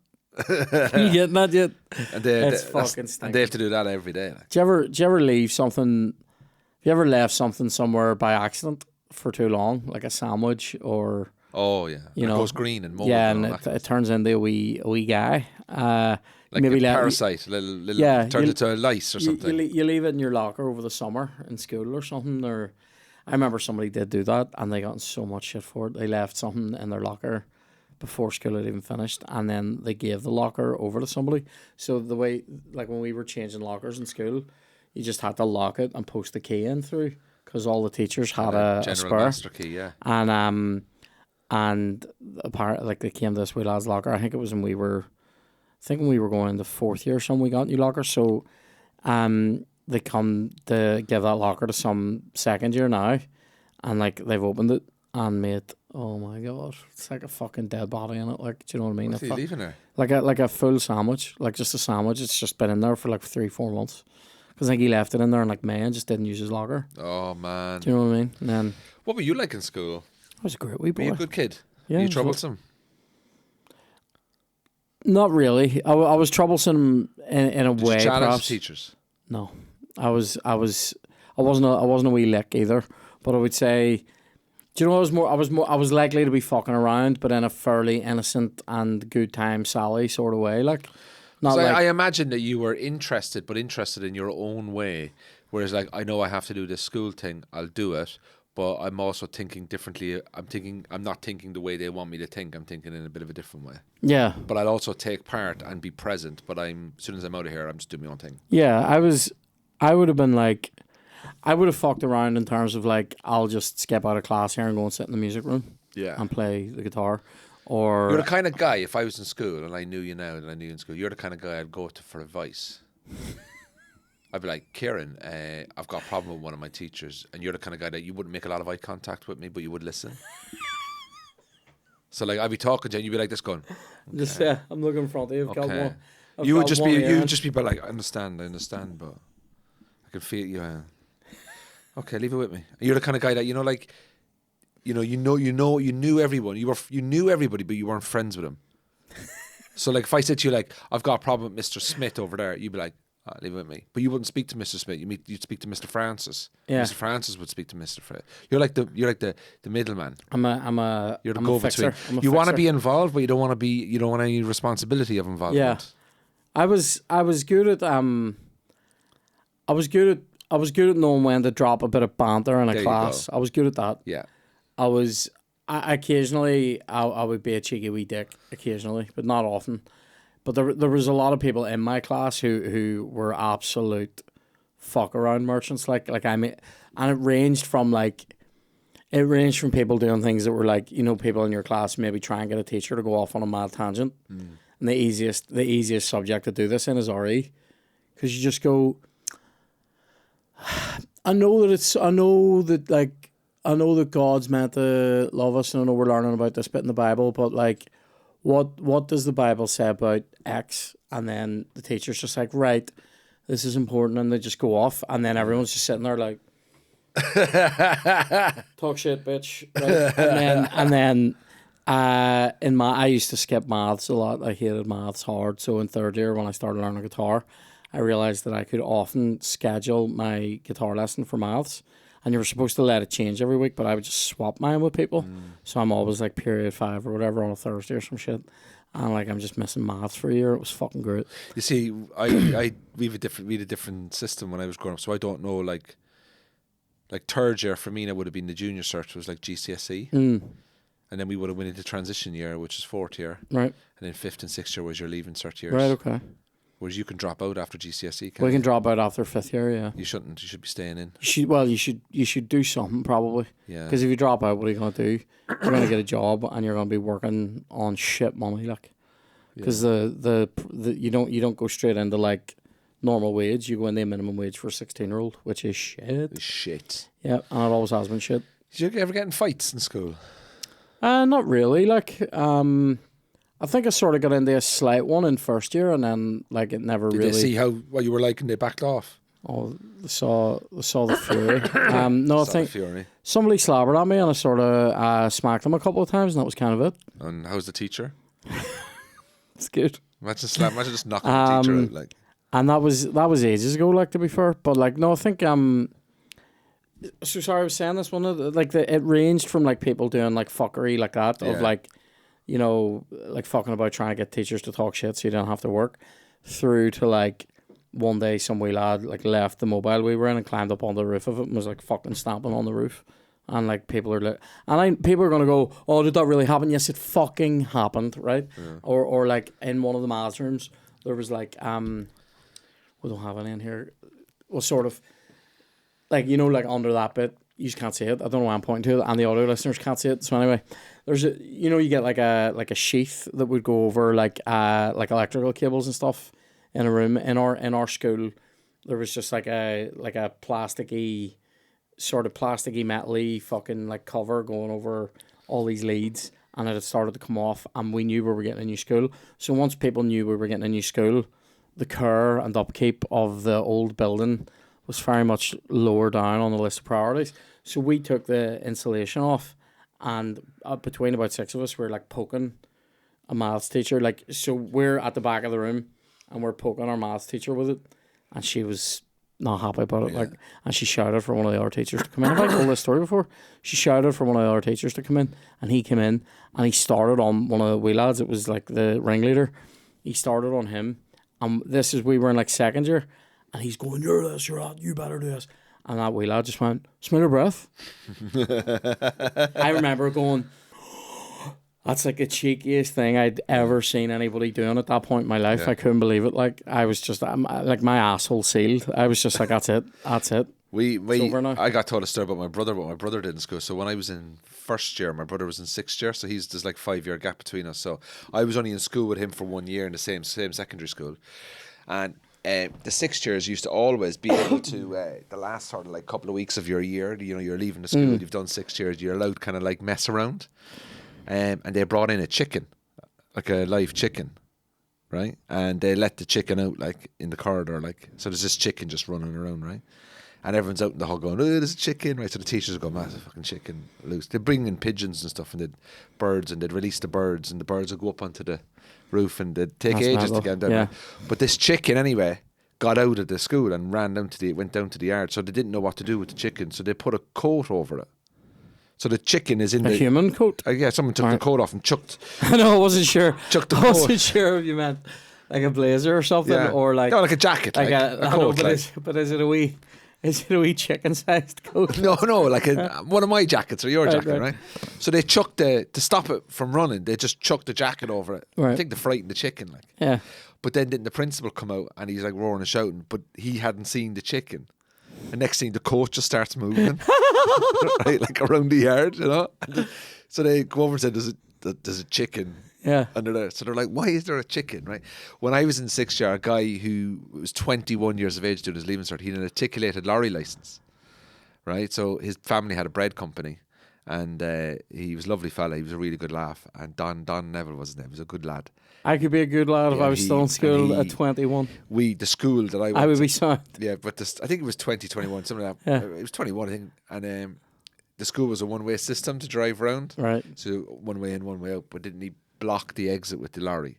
You getting that yet?" And It's fucking and stinking. they have to do that every day. Like. Do you ever leave something? Have you ever left something somewhere by accident for too long, like a sandwich or? Oh yeah, You and know, it goes green and mold. Yeah, and and all that. it turns into a wee guy. Like maybe a parasite, little Yeah, turns you- into a lice or something. You leave it in your locker over the summer in school or something. Or I remember somebody did do that, and they got in so much shit for it. They left something in their locker before school had even finished, and then they gave the locker over to somebody. So the way, like when we were changing lockers in school, you just had to lock it and post the key in through, because all the teachers had a General spare. master key, yeah. And apparently, like, they came to this wee lad's locker. I think it was when we were going into fourth year or something. We got new lockers, so they come to give that locker to some second year now, and like they've opened it, and mate, oh my God, it's like a fucking dead body in it. Like, do you know what I mean? What are you leaving there? Like a full sandwich, like just a sandwich. It's just been in there for like 3-4 months. Because I think he left it in there in like May and just didn't use his locker. Oh man. Do you know what I mean? And then What were you like in school? I was a great wee Were you boy. a good kid? Yeah, Were I you was troublesome? Not really. I was troublesome in a Did way. you challenge Perhaps. the teachers? No, I wasn't a wee lick either. But I would say, do you know, I was likely to be fucking around, but in a fairly innocent and good time Sally sort of way. Like, not So like I imagine that you were interested, but interested in your own way. Whereas, like, I know I have to do this school thing, I'll do it. But I'm also thinking differently. I'm not thinking the way they want me to think. I'm thinking in a bit of a different way. yeah, But I'll also take part and be present. But as soon as I'm out of here, I'm just doing my own thing. yeah. I would have been like, I would have fucked around in terms of like, I'll just skip out of class here and go and sit in the music room Yeah. and play the guitar, or You're the kind of guy, if I was in school and I knew you now and I knew you in school, you're the kind of guy I'd go to for advice. I'd be like, Kieran, I've got a problem with one of my teachers, and you're the kind of guy that you wouldn't make a lot of eye contact with me, but you would listen. So like, I'd be talking to you and you'd be like this going, just I'm looking in front of you. I've got okay. one. I've You would got just one be, ear you in. would just be like, I understand, but I can feel you. Okay, leave it with me. And you're the kind of guy that, you know, like, you knew everyone. You knew everybody, but you weren't friends with them. So like, if I said to you like, I've got a problem with Mr. Smith over there, you'd be like, leave it with me. But you wouldn't speak to Mr. Smith. You'd speak to Mr. Francis. Yeah. Mr. Francis would speak to Mr. Fred. You're like the middleman. You're the I'm a go-between. fixer. I'm a You want to fixer. be involved, but you don't want any responsibility of involvement. Yeah. I was good at I was good at knowing when to drop a bit of banter in a There you class. go. I was good at that. Yeah. Occasionally I would be a cheeky wee dick occasionally, but not often. But there was a lot of people in my class who were absolute fuck around merchants. Like I mean, and it ranged from people doing things that were like, you know, people in your class maybe try and get a teacher to go off on a mad tangent. And the easiest subject to do this in is RE, because you just go, I know that God's meant to love us, and I know we're learning about this bit in the Bible, but like, what does the Bible say about X? And then the teacher's just like, right, this is important, and they just go off, and then everyone's just sitting there like, talk shit, bitch, right? and then I used to skip maths a lot. I hated maths hard. So in third year, when I started learning guitar, I realized that I could often schedule my guitar lesson for maths, and you were supposed to let it change every week, but I would just swap mine with people. So I'm always like period 5 or whatever on a Thursday or some shit, and like I'm just missing maths for a year. It was fucking great. You see, we had a different system when I was growing up, so I don't know like third year for me, that would have been the junior cert, was like GCSE. And then we would have went into transition year, which is fourth year. Right. And then fifth and sixth year was your leaving cert years. Right, okay. Whereas you can drop out after GCSE. We can drop out after 5th year, yeah. You shouldn't. You should be staying in. You should do something probably. Yeah. Because if you drop out, what are you going to do? You're going to get a job and you're going to be working on shit money, like. Because the you don't go straight into like normal wage. You go in the minimum wage for a 16-year-old, which is shit. It's shit. Yeah, and it always has been shit. Did you ever get in fights in school? Not really. Like, I think I sort of got into a slight one in first year, and then like it never Did really. they see what you were like and they backed off? Oh, they saw the fury. No, I Saw think the fury. somebody slobbered at me, and I sort of smacked them a couple of times, and that was kind of it. And how's the teacher? It's good. Imagine just knocking the teacher out like. And that was ages ago, like, to be fair. But like, no, I think so sorry, I was saying this one. Like, it ranged from like people doing like fuckery like that, of like, you know, like fucking about trying to get teachers to talk shit so you don't have to work, through to like one day some wee lad like left the mobile we were in and climbed up on the roof of it and was like fucking stamping on the roof. And like people are like, people are gonna go, oh, did that really happen? Yes, it fucking happened, right? Yeah. Or like in one of the maths rooms there was like we don't have any in here. Well, sort of like, you know, like under that bit, you just can't see it. I don't know why I'm pointing to it, and the audio listeners can't see it. So anyway, there's a, you know, you get like a sheath that would go over like electrical cables and stuff in a room. In our school, there was just like a plasticky metally fucking like cover going over all these leads, and it had started to come off, and we knew we were getting a new school. So once people knew we were getting a new school, the care and upkeep of the old building was very much lower down on the list of priorities. So we took the insulation off, and between about 6 of us, we were like poking a maths teacher. Like, so we're at the back of the room and we're poking our maths teacher with it, and she was not happy about it. Yeah. Like, and she shouted for one of the other teachers to come in. Have I told this story before? She shouted for one of the other teachers to come in, and he came in and he started on one of the wee lads. It was like the ringleader. He started on him, and we were in like second year, and he's going, "You're this, you're that, you better do this." And that wee lad just went, "Smell your breath." I remember going, that's like the cheekiest thing I'd ever seen anybody doing at that point in my life. Yeah. I couldn't believe it. Like, I was just, like, my asshole sealed. I was just like, that's it. I got told a story about my brother, but my brother did in school. So when I was in first year, my brother was in sixth year. So there's like 5 year gap between us. So I was only in school with him for 1 year in the same secondary school. And the sixth years used to always be able to, the last sort of like couple of weeks of your year, you know, you're leaving the school, you've done 6 years, you're allowed to kind of like mess around. And they brought in a chicken, like a live chicken, right? And they let the chicken out like in the corridor, like, so there's this chicken just running around, right? And everyone's out in the hall going, "Oh, there's a chicken," right? So the teachers go, "Massive fucking chicken loose." They bring in pigeons and stuff, and they'd birds, and they'd release the birds, and the birds would go up onto the roof, and they'd take ages to get them down. Yeah. But this chicken, anyway, got out of the school and went down to the yard. So they didn't know what to do with the chicken, so they put a coat over it. So the chicken is in a human coat? Yeah, someone took the coat off and chucked. I know, I wasn't sure. Chucked the coat. I wasn't sure if you meant like a blazer or something, or like... No, like a jacket, like a coat. But is it a wee chicken-sized coat? No, like one of my jackets or your jacket, right? So they chucked to stop it from running, they just chucked the jacket over it. Right. I think to frighten the chicken, like. Yeah. But then didn't the principal come out and he's like roaring and shouting, but he hadn't seen the chicken. And next thing, the coat just starts moving, right, like around the yard, you know. So they go over and say, "There's a chicken." Yeah. Under there. So they're like, "Why is there a chicken?" Right. When I was in sixth year, a guy who was 21 years of age doing his leaving cert, he had an articulated lorry license, right. So his family had a bread company, and he was a lovely fella. He was a really good laugh. And Don Neville was his name. He was a good lad. I could be a good lad if I was still in school at 21. The school that I would be sound. Yeah, but I think it was 2021, something like that. Yeah. It was 21, I think. And the school was a one-way system to drive around. Right. So one way in, one way out. But didn't he block the exit with the lorry?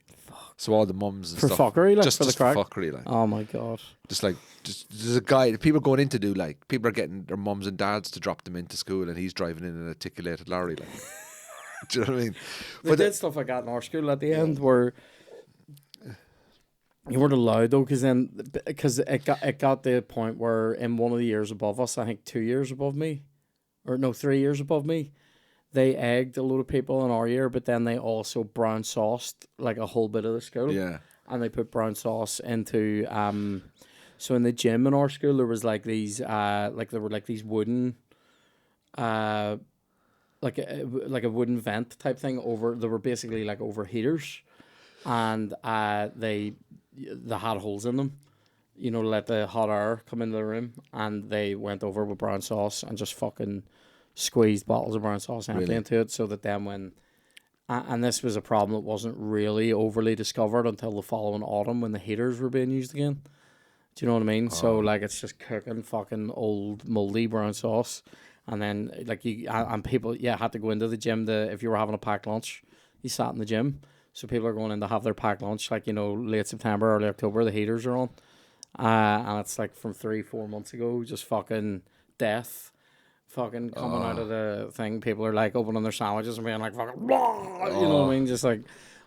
So all the mums and For stuff. fuckery, like, just for the for crack? fuckery, like. Oh my god. Just there's a guy, people going in to do, like, people are getting their mums and dads to drop them into school and he's driving in an articulated lorry, like. Do you know what I mean? They did stuff like that in our school at the end where you weren't allowed though, because it got to the point where in one of the years above us, I think 2 years above me, or no, 3 years above me, they egged a load of people in our year, but then they also brown sauced like a whole bit of the school. Yeah. And they put brown sauce into so in the gym in our school there was like these these wooden like a wooden vent type thing over. They were basically like overheaters, and they had holes in them, you know, to let the hot air come into the room, and they went over with brown sauce and just fucking squeezed bottles of brown sauce empty into it, so that then when and this was a problem that wasn't really overly discovered until the following autumn when the heaters were being used again. Do you know what I mean? So like it's just cooking fucking old moldy brown sauce. And then, like, people, had to go into the gym if you were having a packed lunch, you sat in the gym. So people are going in to have their packed lunch, like, you know, late September, early October, the heaters are on. And it's like from 3-4 months ago, just fucking death fucking coming out of the thing. People are like opening their sandwiches and being like, fucking, blah, you know what I mean? Just like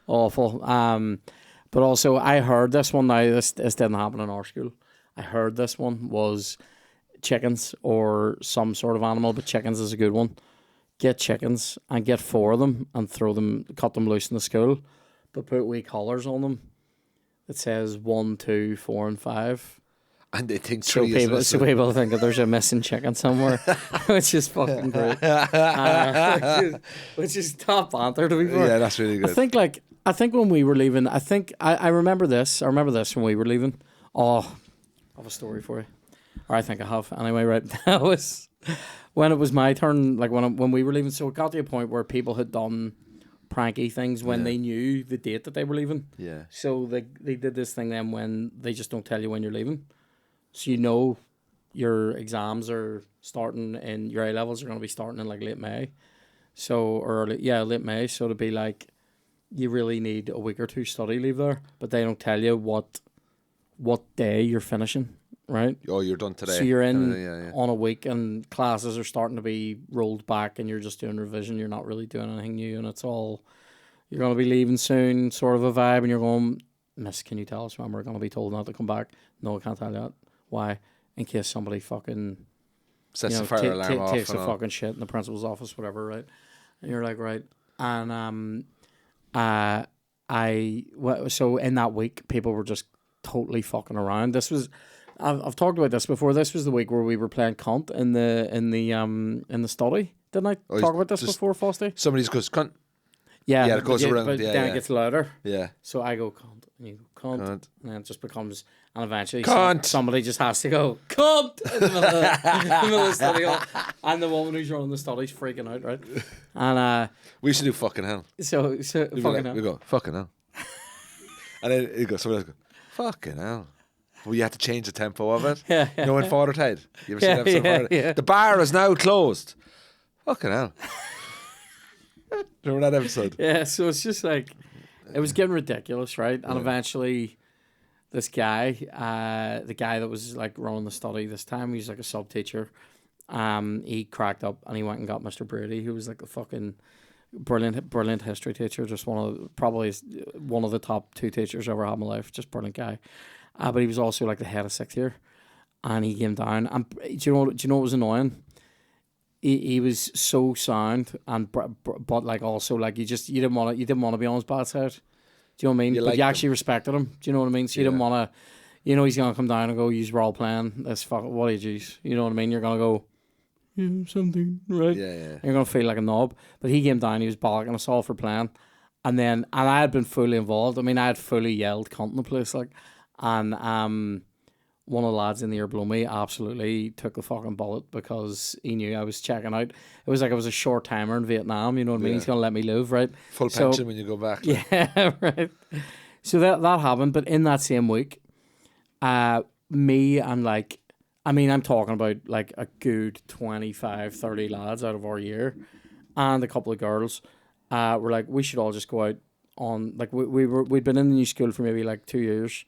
awful. But also, I heard this one now, this didn't happen in our school. I heard this one was chickens or some sort of animal, but chickens is a good one. Get chickens and get 4 of them and cut them loose in the school, but put wee collars on them that says 1, 2, 4, and 5. And they think so people think that there's a missing chicken somewhere, which is fucking great. Which is top banter, to be fair. Yeah, that's really good. I think when we were leaving, I remember this. I remember this when we were leaving. Oh, I have a story for you. Or I think I have. Anyway, right. That was when it was my turn, like when we were leaving. So it got to a point where people had done pranky things when they knew the date that they were leaving. Yeah. So they did this thing then when they just don't tell you when you're leaving. So you know your exams are starting and your A-levels are going to be starting in like late May. So, late May. So to be like, you really need a week or two study leave there, but they don't tell you what day you're finishing. Right. Oh, you're done today. So you're in on a week and classes are starting to be rolled back and you're just doing revision. You're not really doing anything new and it's all, you're going to be leaving soon, sort of a vibe, and you're going, Miss, can you tell us when we're going to be told not to come back? No, I can't tell you that. Why? In case somebody fucking sets the fire alarm off. Takes a fucking shit in the principal's office, whatever, right? And you're like, right. And so in that week, people were just totally fucking around. This was, I've talked about this before. This was the week where we were playing cunt in the study. Didn't I talk about this before, Frosty? Somebody goes cunt. Yeah, it goes around. But then it gets louder. Yeah. So I go cunt, and you go cunt, and then it just becomes, and eventually somebody just has to go cunt in the middle of the study hall, and the woman who's running the study's freaking out, right? And we should do fucking hell. So fucking hell. We go fucking hell, and then it goes. Somebody else goes fucking hell. Well, you have to change the tempo of it. Yeah. You know, in Father Ted. You ever seen that episode of Father Ted? The bar is now closed. Fucking hell. Remember that episode? Yeah, so it's just like, it was getting ridiculous, right? And eventually, this guy, the guy that was like running the study this time, he's like a sub teacher. He cracked up and he went and got Mr. Brady, who was like a fucking brilliant history teacher, just probably one of the top 2 teachers I ever had in my life, just brilliant guy. But he was also like the head of 6th year, and he came down. And do you know what was annoying? He was so sound, and but like also like you didn't want to be on his bad side. Do you know what I mean? But you actually respected him. Do you know what I mean? So you didn't want to, you know, he's gonna come down and go, "Use role playing. That's fucking what ages." You know what I mean? You're gonna go, something, right? Yeah. You're gonna feel like a knob. But he came down. He was bollocking us all for playing, and I had been fully involved. I mean, I had fully yelled cunt in the place, like. And one of the lads in the year below me absolutely took a fucking bullet because he knew I was checking out. It was like I was a short timer in Vietnam, you know what I mean? He's going to let me live, right? Full pension when you go back. Like. Yeah, right. So that happened, but in that same week, me and I mean, I'm talking about like a good 25, 30 lads out of our year, and a couple of girls. Were like, we should all just go out on like we'd been in the new school for maybe like 2 years,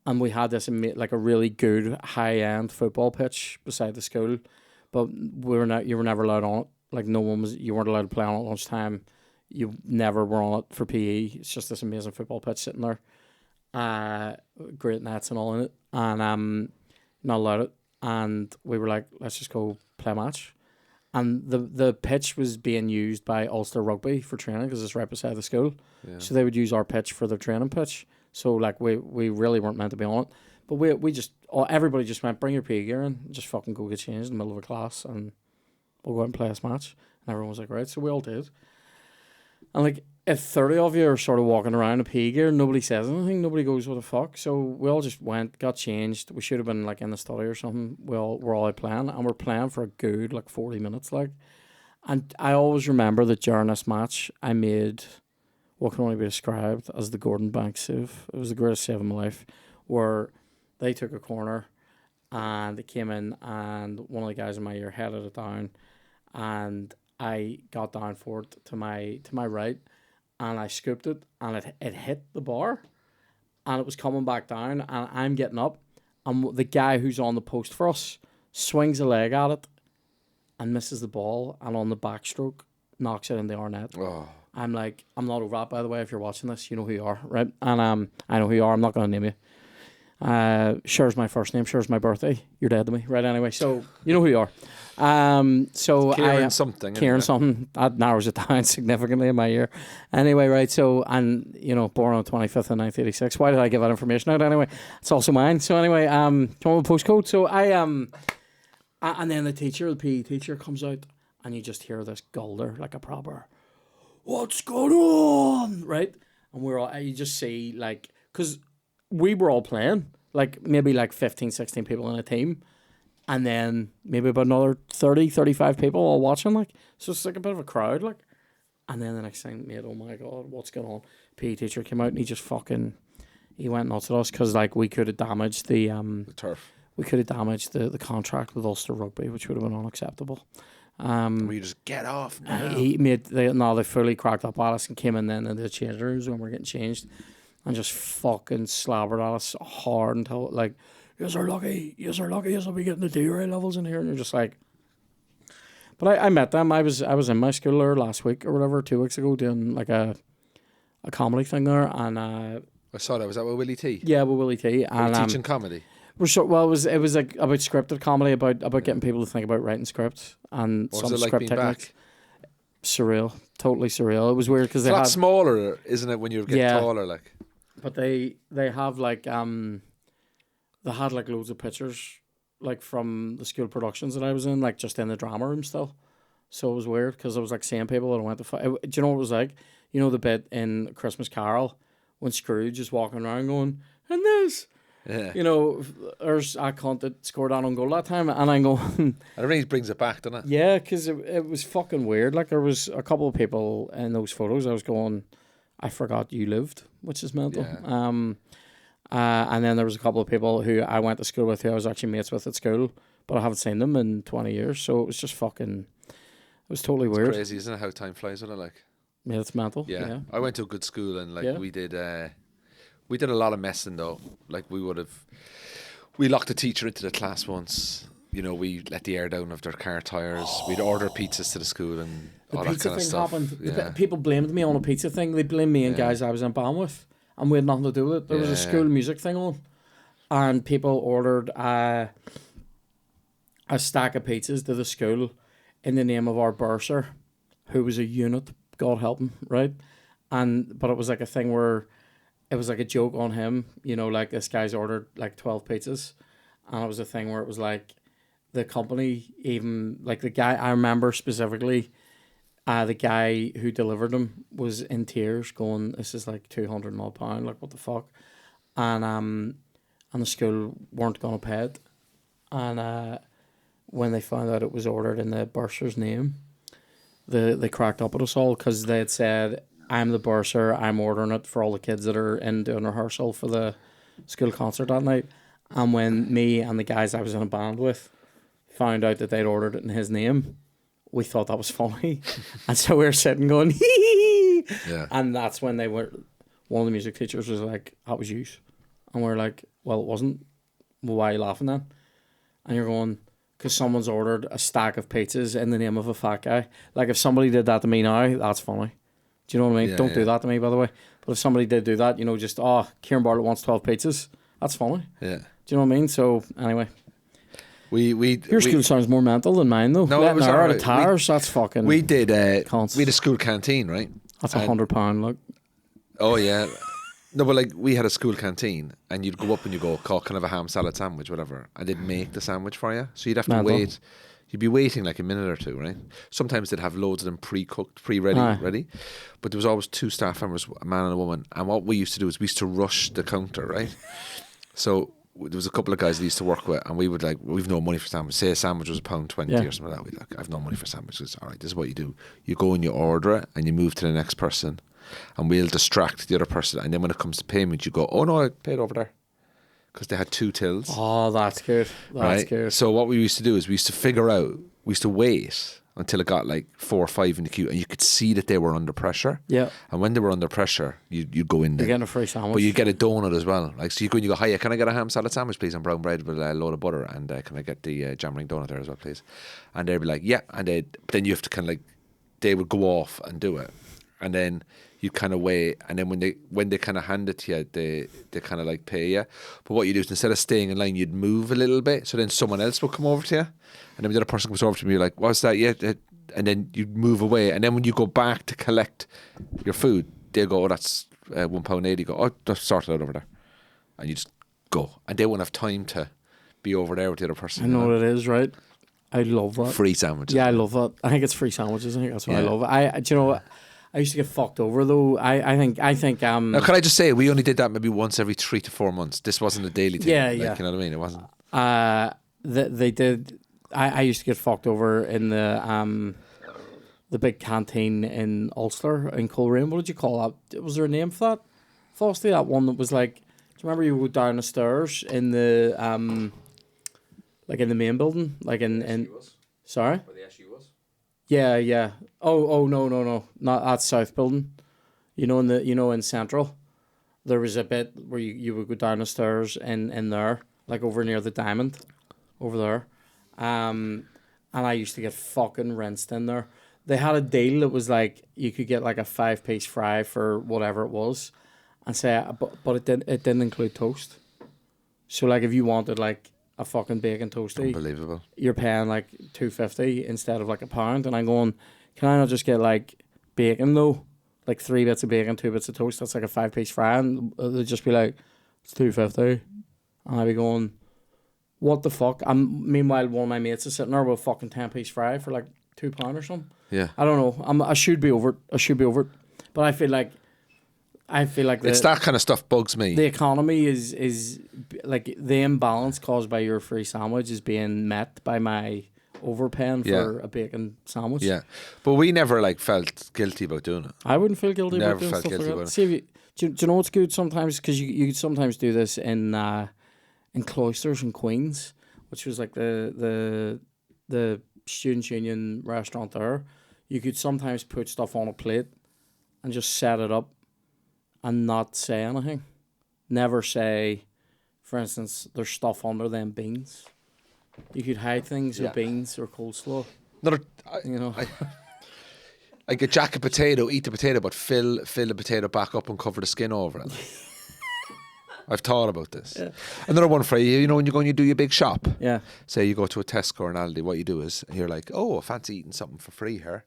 and we had this like a really good high end football pitch beside the school, but you were never allowed on it. Like you weren't allowed to play on it at lunchtime. You never were on it for PE. It's just this amazing football pitch sitting there, great nets and all in it, and not allowed it. And we were like, let's just go play a match. And the pitch was being used by Ulster Rugby for training because it's right beside the school. Yeah. So they would use our pitch for their training pitch. So like we really weren't meant to be on it. But we just, everybody just went, bring your PE gear in, just fucking go get changed in the middle of a class and we'll go out and play this match. And everyone was like, right. So we all did. And like, if 30 of you are sort of walking around in PE gear, nobody says anything, nobody goes, what the fuck? So we all just went, got changed. We should have been like in the study or something. We're all out playing, and we're playing for a good like 40 minutes. Like, and I always remember that during this match, I made what can only be described as the Gordon Banks save. It was the greatest save of my life, where they took a corner and they came in, and one of the guys in my ear headed it down, and I got down for it to my right. And I scooped it, and it hit the bar, and it was coming back down, and I'm getting up, and the guy who's on the post for us swings a leg at it, and misses the ball, and on the backstroke knocks it in the our net. Oh. I'm like, I'm not over that, by the way. If you're watching this, you know who you are, right? And I know who you are. I'm not going to name you. Share's my first name. Share's my birthday. You're dead to me, right? Anyway, so you know who you are. So Kieran something. Kieran something. That narrows it down significantly in my ear. Anyway, right. So, and born on the 25th of 1986. Why did I give that information out? Anyway, it's also mine. So anyway, come on with postcode. So and then the PE teacher comes out, and you just hear this gulder like a proper, what's going on, right? And you just see like, because we were all playing, like maybe like 15, 16 people in a team. And then maybe about another 30, 35 people all watching, like. So it's like a bit of a crowd, like. And then the next thing, mate, oh my God, what's going on? PE teacher came out and he went nuts at us because, like, we could have damaged the turf. We could have damaged the contract with Ulster Rugby, which would have been unacceptable. We just get off now. They fully cracked up at us and came in then into the change rooms when we were getting changed and just fucking slobbered at us hard until, like, You're lucky, you'll be getting the D-ray levels in here. And you're just like... But I met them. I was in my school there last week or whatever, 2 weeks ago, doing like a comedy thing there. And I saw that. Was that with Willie T? Yeah, with Willie T. And teaching comedy? It was like about scripted comedy, about getting people to think about writing scripts and What some was it like script being techniques. back? Surreal. Totally surreal. It was weird because It's a lot smaller, isn't it, when you get taller? Like, but they have like they had like loads of pictures like from the school productions that I was in, like just in the drama room still. So it was weird because I was like seeing people that I went to. Do you know what it was like? You know the bit in Christmas Carol when Scrooge is walking around going, and this. yeah. There's a cunt that scored on goal that time, and I'm going. And it really brings it back, doesn't it? Yeah, because it was fucking weird. Like there was a couple of people in those photos. I was going, I forgot you lived, which is mental. Yeah. And then there was a couple of people who I went to school with who I was actually mates with at school, but I haven't seen them in 20 years. So it was just fucking. It was totally weird. Crazy, isn't it? How time flies, isn't it? Like. Yeah, it's mental. Yeah. I went to a good school and like we did a lot of messing though. Like we locked a teacher into the class once. We let the air down of their car tires. We'd order pizzas to the school and all that kind of stuff. Happened. People blamed me on a pizza thing. They blamed me and guys I was in band with, and we had nothing to do with it. There was a school music thing on, and people ordered a stack of pizzas to the school in the name of our bursar, who was a unit, God help him, right? But it was like a thing where it was like a joke on him, like this guy's ordered like 12 pizzas, and it was a thing where it was like the company, even like the guy, I remember specifically, the guy who delivered them was in tears going, this is like £200 and odd, like what the fuck? And the school weren't going to pay it. And when they found out it was ordered in the bursar's name, they cracked up at us all because they had said, I'm the bursar, I'm ordering it for all the kids that are in doing rehearsal for the school concert that night. And when me and the guys I was in a band with found out that they'd ordered it in his name, we thought that was funny. And so we were sitting going, hee. Yeah. And that's when one of the music teachers was like, that was you. And we're like, well, it wasn't. Well, why are you laughing then? And you're going, because someone's ordered a stack of pizzas in the name of a fat guy. Like, if somebody did that to me now, that's funny. Do you know what I mean? Yeah, Don't do that to me, by the way. But if somebody did do that, just, Kieran Bartlett wants 12 pizzas, that's funny. Yeah. Do you know what I mean? So, anyway. Your school sounds more mental than mine, though. No, it Letting was her out alright. of tires, that's fucking... We did, cunts. we had a school canteen, right? That's £100, look. Oh, yeah. No, but like we had a school canteen and you'd go up and you go, call kind of a ham salad sandwich, whatever. And they'd make the sandwich for you. So you'd have to Mental. wait. You'd be waiting like a minute or two, right? Sometimes they'd have loads of them pre-cooked, pre-ready, Aye. ready. But there was always two staff members, a man and a woman. And what we used to do is we used to rush the counter, right? So there was a couple of guys that used to work with, and we would like, we've no money for sandwich. Say a sandwich was £1.20 Yeah. or something like that. We'd like, I've no money for sandwiches. All right, this is what you do. You go and you order it, and you move to the next person, and we'll distract the other person. And then when it comes to payment, you go, oh no, I paid over there. Because they had two tills. Oh, that's good. That's Right? good. So what we used to do is we used to wait until it got like 4 or 5 in the queue, and you could see that they were under pressure. Yeah. And when they were under pressure, you'd go in there. You're getting a free sandwich. But you get a donut as well. Like, so you go and you go, hiya, can I get a ham salad sandwich, please, on brown bread with a load of butter, and can I get the jam ring donut there as well, please? And they'd be like, yeah. And then you have to kind of like, they would go off and do it, and then you kind of wait, and then when they kind of hand it to you, they kind of like pay you. But what you do is instead of staying in line, you'd move a little bit, so then someone else will come over to you, and then the other person comes over to me, you're like, what's that? Yeah. And then you move away, and then when you go back to collect your food, they'll go, oh, that's £1.80. Go, oh, that's sorted out over there, and you just go, and they won't have time to be over there with the other person. I know what it is, right? I love that. Free sandwiches. Yeah, I love that. I think it's free sandwiches. I think that's what I Yeah. love. Do you know what? I used to get fucked over though. I think Now, can I just say, we only did that maybe once every 3 to 4 months. This wasn't a daily thing. Yeah, like, yeah. You know what I mean? It wasn't. they did. I used to get fucked over in the big canteen in Ulster in Coleraine. What did you call that? Was there a name for that? Frosty, that one that was like. Do you remember you would go down the stairs in the like in the main building, like in sorry. Where the SU was? Yeah. Oh no, not that south building. In Central, there was a bit where you would go down the stairs in there, like over near the Diamond, over there, and I used to get fucking rinsed in there. They had a deal that was like you could get like a 5-piece fry for whatever it was, and say, but it didn't include toast. So like if you wanted like a fucking bacon toasty, Unbelievable. you're paying like $2.50 instead of like £1. And I'm going, can I not just get like bacon though? Like 3 bits of bacon, 2 bits of toast. That's like a 5-piece fry. And they'd just be like, it's $2.50. And I'd be going, what the fuck? And meanwhile, one of my mates is sitting there with a fucking 10-piece fry for like £2 or something. Yeah. I don't know. I should be over it. But I feel like It's that kind of stuff bugs me. the economy is like the imbalance caused by your free sandwich is being met by my overpaying for a bacon sandwich. Yeah. But we never like felt guilty about doing it. I wouldn't feel guilty Never about doing felt stuff guilty like about that. it. See, do you know what's good sometimes? Because you sometimes do this in Cloisters in Queens, which was like the Students' Union restaurant there. You could sometimes put stuff on a plate and just set it up and not say anything. Never say, for instance, there's stuff under them beans. You could hide things with beans or coleslaw. Another, You know. like a jack of potato, eat the potato, but fill the potato back up and cover the skin over it. I've thought about this. Yeah. Another one for you, when you go and you do your big shop. Yeah. Say you go to a Tesco or an Aldi, what you do is, you're like, oh, I fancy eating something for free here.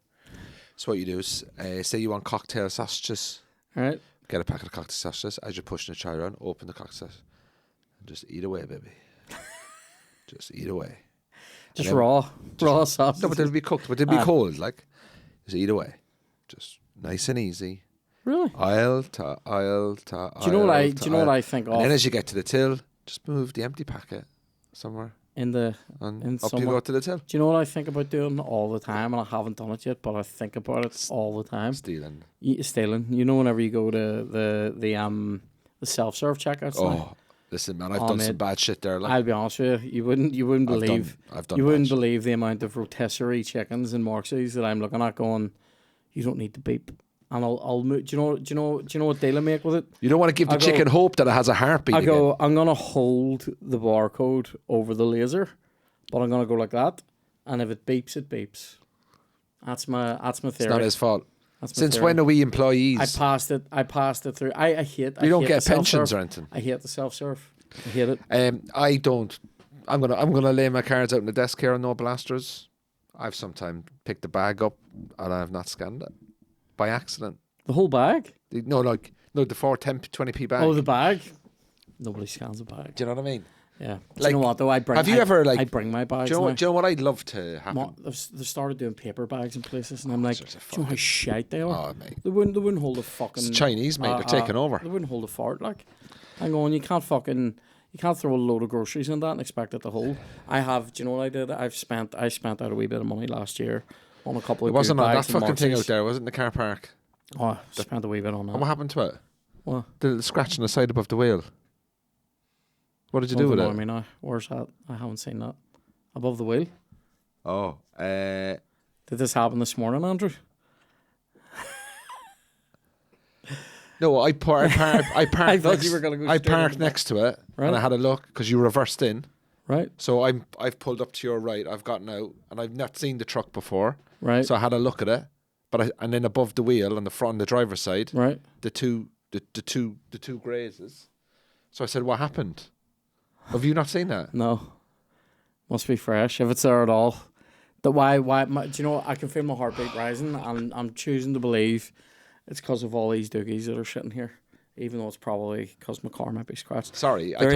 So what you do is, say you want cocktail sausages. All right. Get a packet of cocktail sausages. As you're pushing the tray around, open the cocktail sausages. And just eat away, baby. Just eat away. Just then- raw sausage. No, but they'll be cooked, but they'll be cold, like. Just eat away. Just nice and easy. Really? Aisle to aisle to aisle. Do you know what I think And of then as you get to the till, just move the empty packet somewhere. in the And in up you summer? go to the till. Do you know what I think about doing all the time? And I haven't done it yet, but I think about it all the time. Stealing. Stealing. Whenever you go to the self-serve checkouts, now, Oh, Listen, man, I've Oh, done mate. some bad shit there. Like, I'll be honest with you. You wouldn't believe. I've done You bad wouldn't shit. believe the amount of rotisserie chickens and Marxies that I'm looking at. Going, you don't need to beep. And I'll move. Do you know what deal I make with it? You don't want to give the I go- chicken hope that it has a heartbeat I go, again. I'm gonna hold the barcode over the laser, but I'm gonna go like that, and if it beeps, it beeps. That's my theory. It's not his fault. That's my Since theory. when are we employees? I passed it through. I hate. We I don't hate get the pensions self-serve. or anything. I hate the self-serve. I hate it. I don't. I'm gonna lay my cards out on the desk here on no blasters. I've sometimes picked the bag up and I have not scanned it by accident. The whole bag. No, the 4, 10, 20p bag. Oh, the bag. Nobody scans a bag. Do you know what I mean? Yeah. Do Like, you know what though? I have you ever, like- I bring my bags. Do you know now. what? Do you know what I'd love to happen? They've started doing paper bags in places, and I'm like, do Sorts of you know how shite they are? Oh, mate. They wouldn't hold a fucking. It's Chinese, mate. They're taking over. They wouldn't hold a fart. Like, hang on, you can't throw a load of groceries in that and expect it to hold. Do you know what I did? I spent out a wee bit of money last year on a couple of. It wasn't good on that bags and fucking thing out Marxies. there, was it, in the car park? Oh, I spent a wee bit on that. And what happened to it? What? The scratch on the side above the wheel. What did you do Don't with annoy it? me now. Where's that? I haven't seen that. Above the wheel. Oh, Did this happen this morning, Andrew? no, I parked. I parked. thought you were gonna go I straight on parked the next to it, Right. and I had a look because you reversed in. Right. So I've pulled up to your right. I've gotten out, and I've not seen the truck before. Right. So I had a look at it, and then above the wheel on the front, on the driver's side, Right. the two grazes. So I said, "What happened? Have you not seen that?" No. Must be fresh if it's there at all. Do you know what? I can feel my heartbeat rising, and I'm choosing to believe it's because of all these doogies that are sitting here, even though it's probably because my car might be scratched. Sorry, There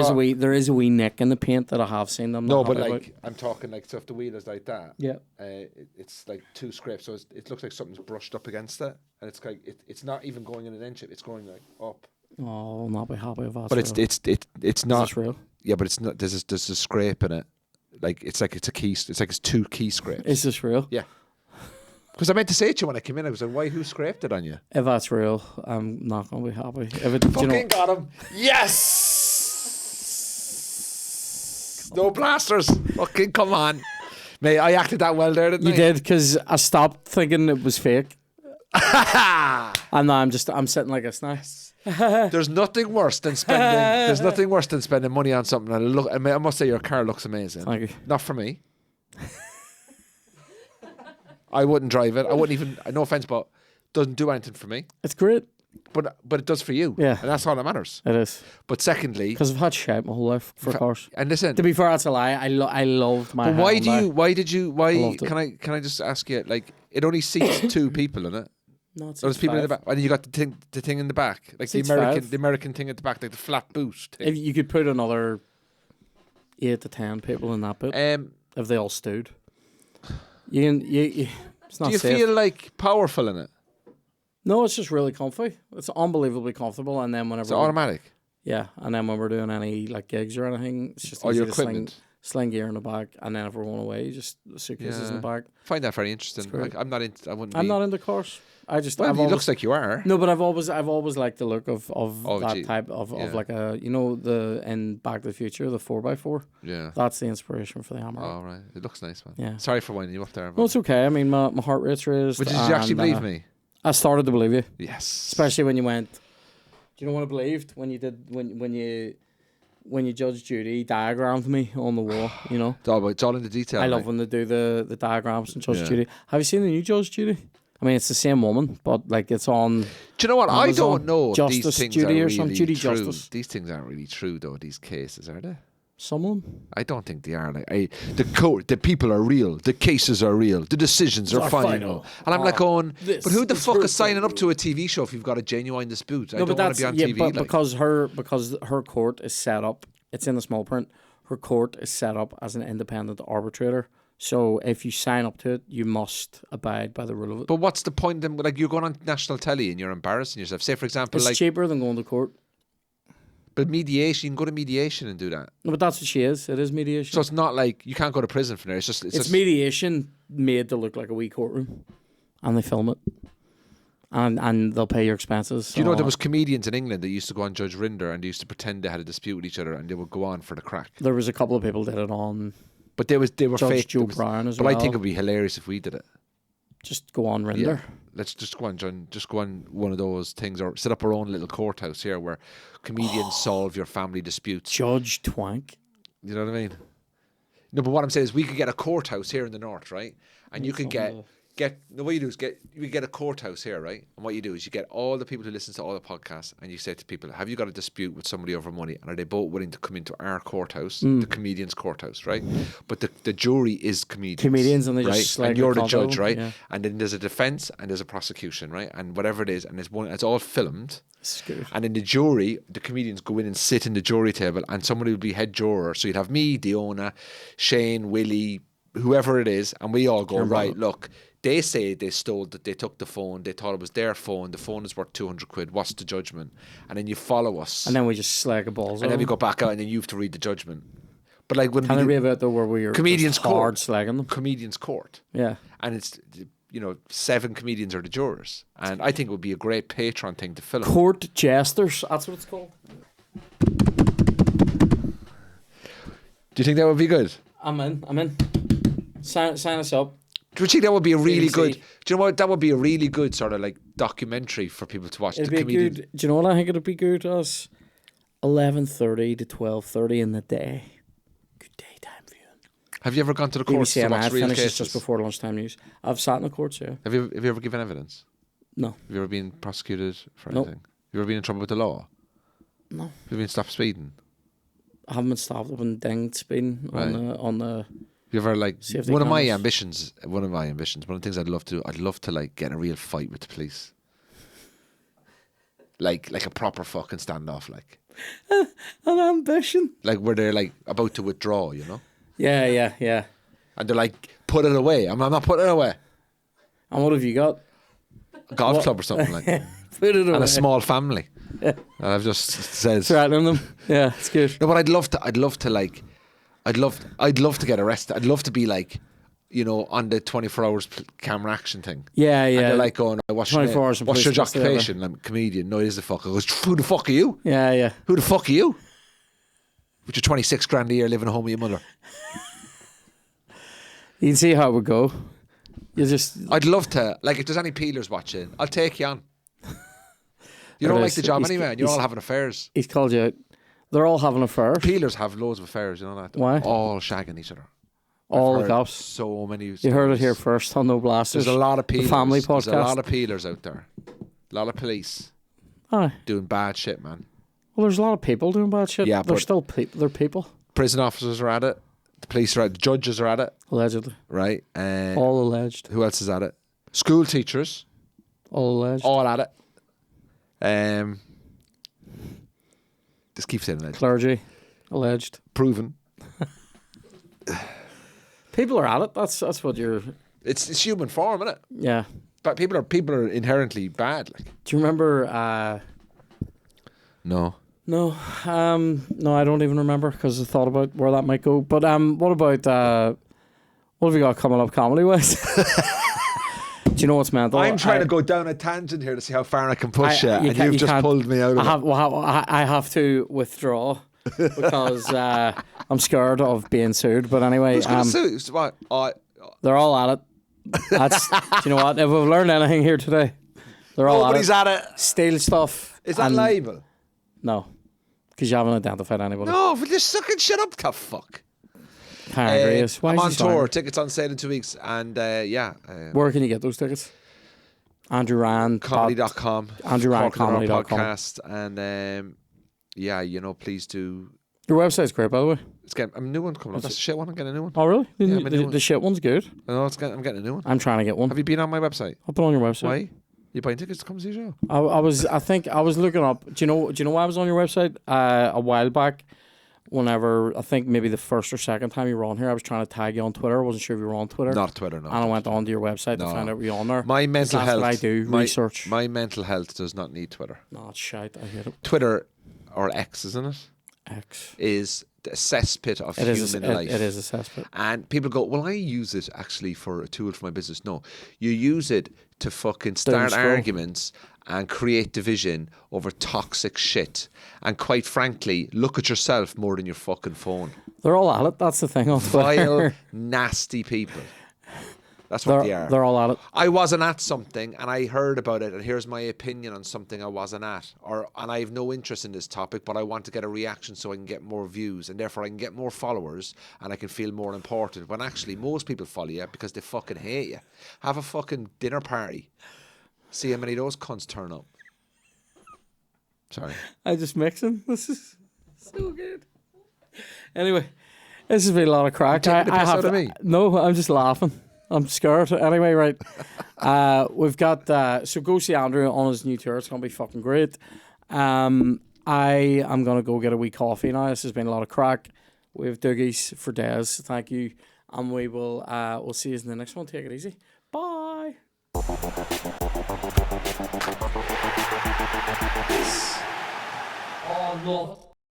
is a wee nick in the paint that I have seen them. No, not but happy like about. I'm talking like so if the wheel is like that, Yeah. it's like 2 scrapes, so it looks like something's brushed up against it, and it's like it's not even going in an inch; it's going like up. Oh, I'll not be happy if that's But real. it's not. Is this real? Yeah, but it's not. There's a scrape in it. It's a key. It's like it's 2 key scrapes. Is this real? Yeah. Because I meant to say it to you when I came in. I was like, "Why? Who scraped it on you?" If that's real, I'm not going to be happy. If it, do you know, Got him. Yes. No blasters. Fucking come on, mate. I acted that well there, didn't you I? did, because I stopped thinking it was fake. And now I'm sitting like this now. There's nothing worse than spending. There's nothing worse than spending money on something. And I must say, your car looks amazing. Thank you. Not for me. I wouldn't drive it. I wouldn't even. No offense, but doesn't do anything for me. It's great. But it does for you. Yeah. And that's all that matters. It is. But secondly, Because I've had shit my whole life for cars. and listen. To be fair, that's a lie. I loved my. But why Hyundai. loved it. can I just ask you, like, it only seats 2 people in it. No, it's So there's people in the 5. back, and you got the thing in the back, like Seats the 5. American thing at the back, like the flat boot thing. If you could put another 8 to 10 people in that bit, if they all stood, it's not Do you safe. feel like powerful in it? No, it's just really comfy. It's unbelievably comfortable. And then whenever It's automatic. yeah, and then when we're doing any like gigs or anything, it's just All easy your to equipment. sling gear in the back, and then if we're going away, just the suitcases in the back. Find that very interesting. great. Like, I'm not into. I wouldn't. I'm be, not into cars. I just Well, I've it always, looks like you are. no, but I've always liked the look of that gee. type of Yeah. like a in Back to the Future, the 4x4. Yeah. That's the inspiration for the hammer. All right. It looks nice, man. Yeah. Sorry for winding you up there. No, But, it's okay. I mean, my heart rate's raised. but did you actually and, believe me? I started to believe you, Yes. especially when you went. Do you know what I believed when you did when you Judge Judy diagrammed me on the wall? You know, It's all in the detail. I love mate. when they do the diagrams in Judge Yeah. Judy. Have you seen the new Judge Judy? I mean, it's the same woman, but like it's on. Do you know what? I Amazon. don't know if Justice these things Judy are or really something. Judy true. Justice. These things aren't really true, though. These cases, are they? Some of them. I don't think they are. Like, the people are real. The cases are real. The decisions are Are final. final. And I'm like going, this but who the is fuck her is signing up to a TV show if you've got a genuine dispute? I don't want to be on TV. but like. because her court is set up, it's in the small print. Her court is set up as an independent arbitrator. So if you sign up to it, you must abide by the rule of it. But what's the point? Then, like, you're going on national telly and you're embarrassing yourself. Say, for example, It's like, cheaper than going to court. but mediation. You can go to mediation and do that. No, but that's what she is. It is mediation. So it's not like you can't go to prison for there. It's It's just mediation made to look like a wee courtroom, and they film it, and they'll pay your expenses. Do you know there was comedians in England that used to go on Judge Rinder and they used to pretend they had a dispute with each other and they would go on for the crack? There was a couple of people did it on. But they were Judge fake. Joe Brown as but well. I think it would be hilarious if we did it. Just go on Rinder. Yeah. Let's just go on, John. Just go on one of those things, or set up our own little courthouse here where comedians solve your family disputes. Judge Twank. You know what I mean? No, but what I'm saying is we could get a courthouse here in the north, right? And you could get what you do is you get a courthouse here, right? And what you do is you get all the people who listen to all the podcasts, and you say to people, "Have you got a dispute with somebody over money? And are they both willing to come into our courthouse, the comedians' courthouse, right? But the jury is comedians, and they right? just slag and you're the the judge, convo, right? yeah. And then there's a defense and there's a prosecution, right? And whatever it is, and it's all filmed. This is good. And in the jury, the comedians go in and sit in the jury table, and somebody will be head juror. So you'd have me, Diona, Shane, Willie, whoever it is, and we all go, right, look, they say they stole that, they took the phone, they thought it was their phone, the phone is worth 200 quid, what's the judgment? And then you follow us. And then we just slag a balls And then we on go back out and then you have to read the judgment. But like when Can there be a bit though where we're comedians just hard court, slagging them? comedians court. Yeah. And it's, 7 comedians are the jurors. And I think it would be a great Patreon thing to film. Court jesters, that's what it's called. Do you think that would be good? I'm in. Sign us up. Do you think that would be a really BBC. good? Do you know what? That would be a really good sort of like documentary for people to watch. It'd the be comedian. good. Do you know what I think it'd be good as? 11:30 to 12:30 in the day. Good daytime viewing. Have you ever gone to the courts BBC to and watch ad real finishes cases? just before lunchtime news. I've sat in the courts, yeah. Have you ever given evidence? No. Have you ever been prosecuted for Nope. anything? Have you ever been in trouble with the law? No. Have you been stopped speeding? I haven't been stopped. I've been dinged speeding on the. Have you ever like Safety one of my cameras. ambitions? One of the things I'd love to do. I'd love to like get in a real fight with the police. Like a proper fucking standoff, like An ambition. where they're like about to withdraw, you know, Yeah. and they're like, "Put it away." I'm not putting it away. And what have you got? A golf club or something like that. Put it away. And a small family. And I've just said Threatening them. Yeah, it's good. no, but I'd love to get arrested. I'd love to be like, on the 24 hours camera action thing. Yeah. And they're like going, what's your 24 hours name? in What's your police custody, occupation? I'm a comedian. No, it is the fuck. I goes, who the fuck are you? Yeah. Who the fuck are you? With your 26 grand a year living at home with your mother. You can see how it would go. You just. I'd love to, like, if there's any peelers watching, I'll take you on. You don't There like is. the job He's- anyway, and you're he's- all having affairs. He's called you out. They're all having affairs. Peelers have loads of affairs, you know that? Why? All shagging each other. All I've the heard cops. So many. You heard it stories. here first on No Blasters. There's a lot of The peelers. family There's a podcast. lot of peelers out there. A lot of police Aye. doing bad shit, man. Well, there's a lot of people doing bad shit. Yeah, they're but- still people. They're people. Prison officers are at it. The police are at it. The judges are at it. Allegedly. Right? All alleged. Who else is at it? School teachers. All alleged. All at it. Just keep saying alleged. Clergy. Alleged. Proven. People are at it. That's what you're. It's human form, isn't it? Yeah. But people are inherently bad. Like. Do you remember? No. No. No, I don't even remember because I thought about where that might go. But what about what have you got coming up comedy wise? Do you know what's mental? I'm trying to go down a tangent here to see how far I can push it, and can't- you've you just can't- pulled me out of it. I have to withdraw because I'm scared of being sued. But anyway, Who's going to sue? What? they're all at it. That's do you know what? If we've learned anything here today, they're all Nobody's at it. at it. Steal stuff. Is that and- libel? No, because you haven't identified anybody. No, but just fucking shut up, tough fuck. Can't agree. Yes. Why I'm is on he tour. sorry? Tickets on sale in 2 weeks. And Where can you get those tickets? Andrew Ryan. comedy.com. Andrew Ryan Cork and Roll comedy.com. podcast. And please do. Your website's great, by the way. It's getting a new one coming up. That's a shit one. I'm getting a new one. Oh, really? Yeah, my new the one. shit one's good. No, I'm getting a new one. I'm trying to get one. Have you been on my website? I'll put it on your website. Why? You buying tickets to come see a show? I think I was looking up. Do you know why I was on your website? A while back, whenever I think maybe the first or second time you were on here, I was trying to tag you on Twitter. I wasn't sure if you were on Twitter. Not Twitter, no. And I went onto your website to No. find out you were on there. My mental That's health. what I do. Research. My mental health does not need Twitter. No, it's shite. I hate it. Twitter or X, isn't it? X. is a cesspit of human life. It is a cesspit. And people go, well, I use it actually for a tool for my business. No, you use it to fucking start scroll. arguments and create division over toxic shit. And quite frankly, look at yourself more than your fucking phone. They're all at it. That's the thing on Twitter. Vile, nasty people. That's what they are. They're all at it. I wasn't at something and I heard about it, and here's my opinion on something I wasn't at. And I have no interest in this topic, but I want to get a reaction so I can get more views, and therefore I can get more followers and I can feel more important. When actually most people follow you because they fucking hate you. Have a fucking dinner party. See how many of those cunts turn up. Sorry. I just mixing. This is so good. Anyway, this has been a lot of crack. You're taking the piss out of me? No, I'm just laughing. I'm scared. Anyway, right. We've got so go see Andrew on his new tour. It's gonna be fucking great. I am gonna go get a wee coffee now. This has been a lot of crack. We have Doogies for Des. Thank you, and we will we'll see you in the next one. Take it easy. Bye. Oh no.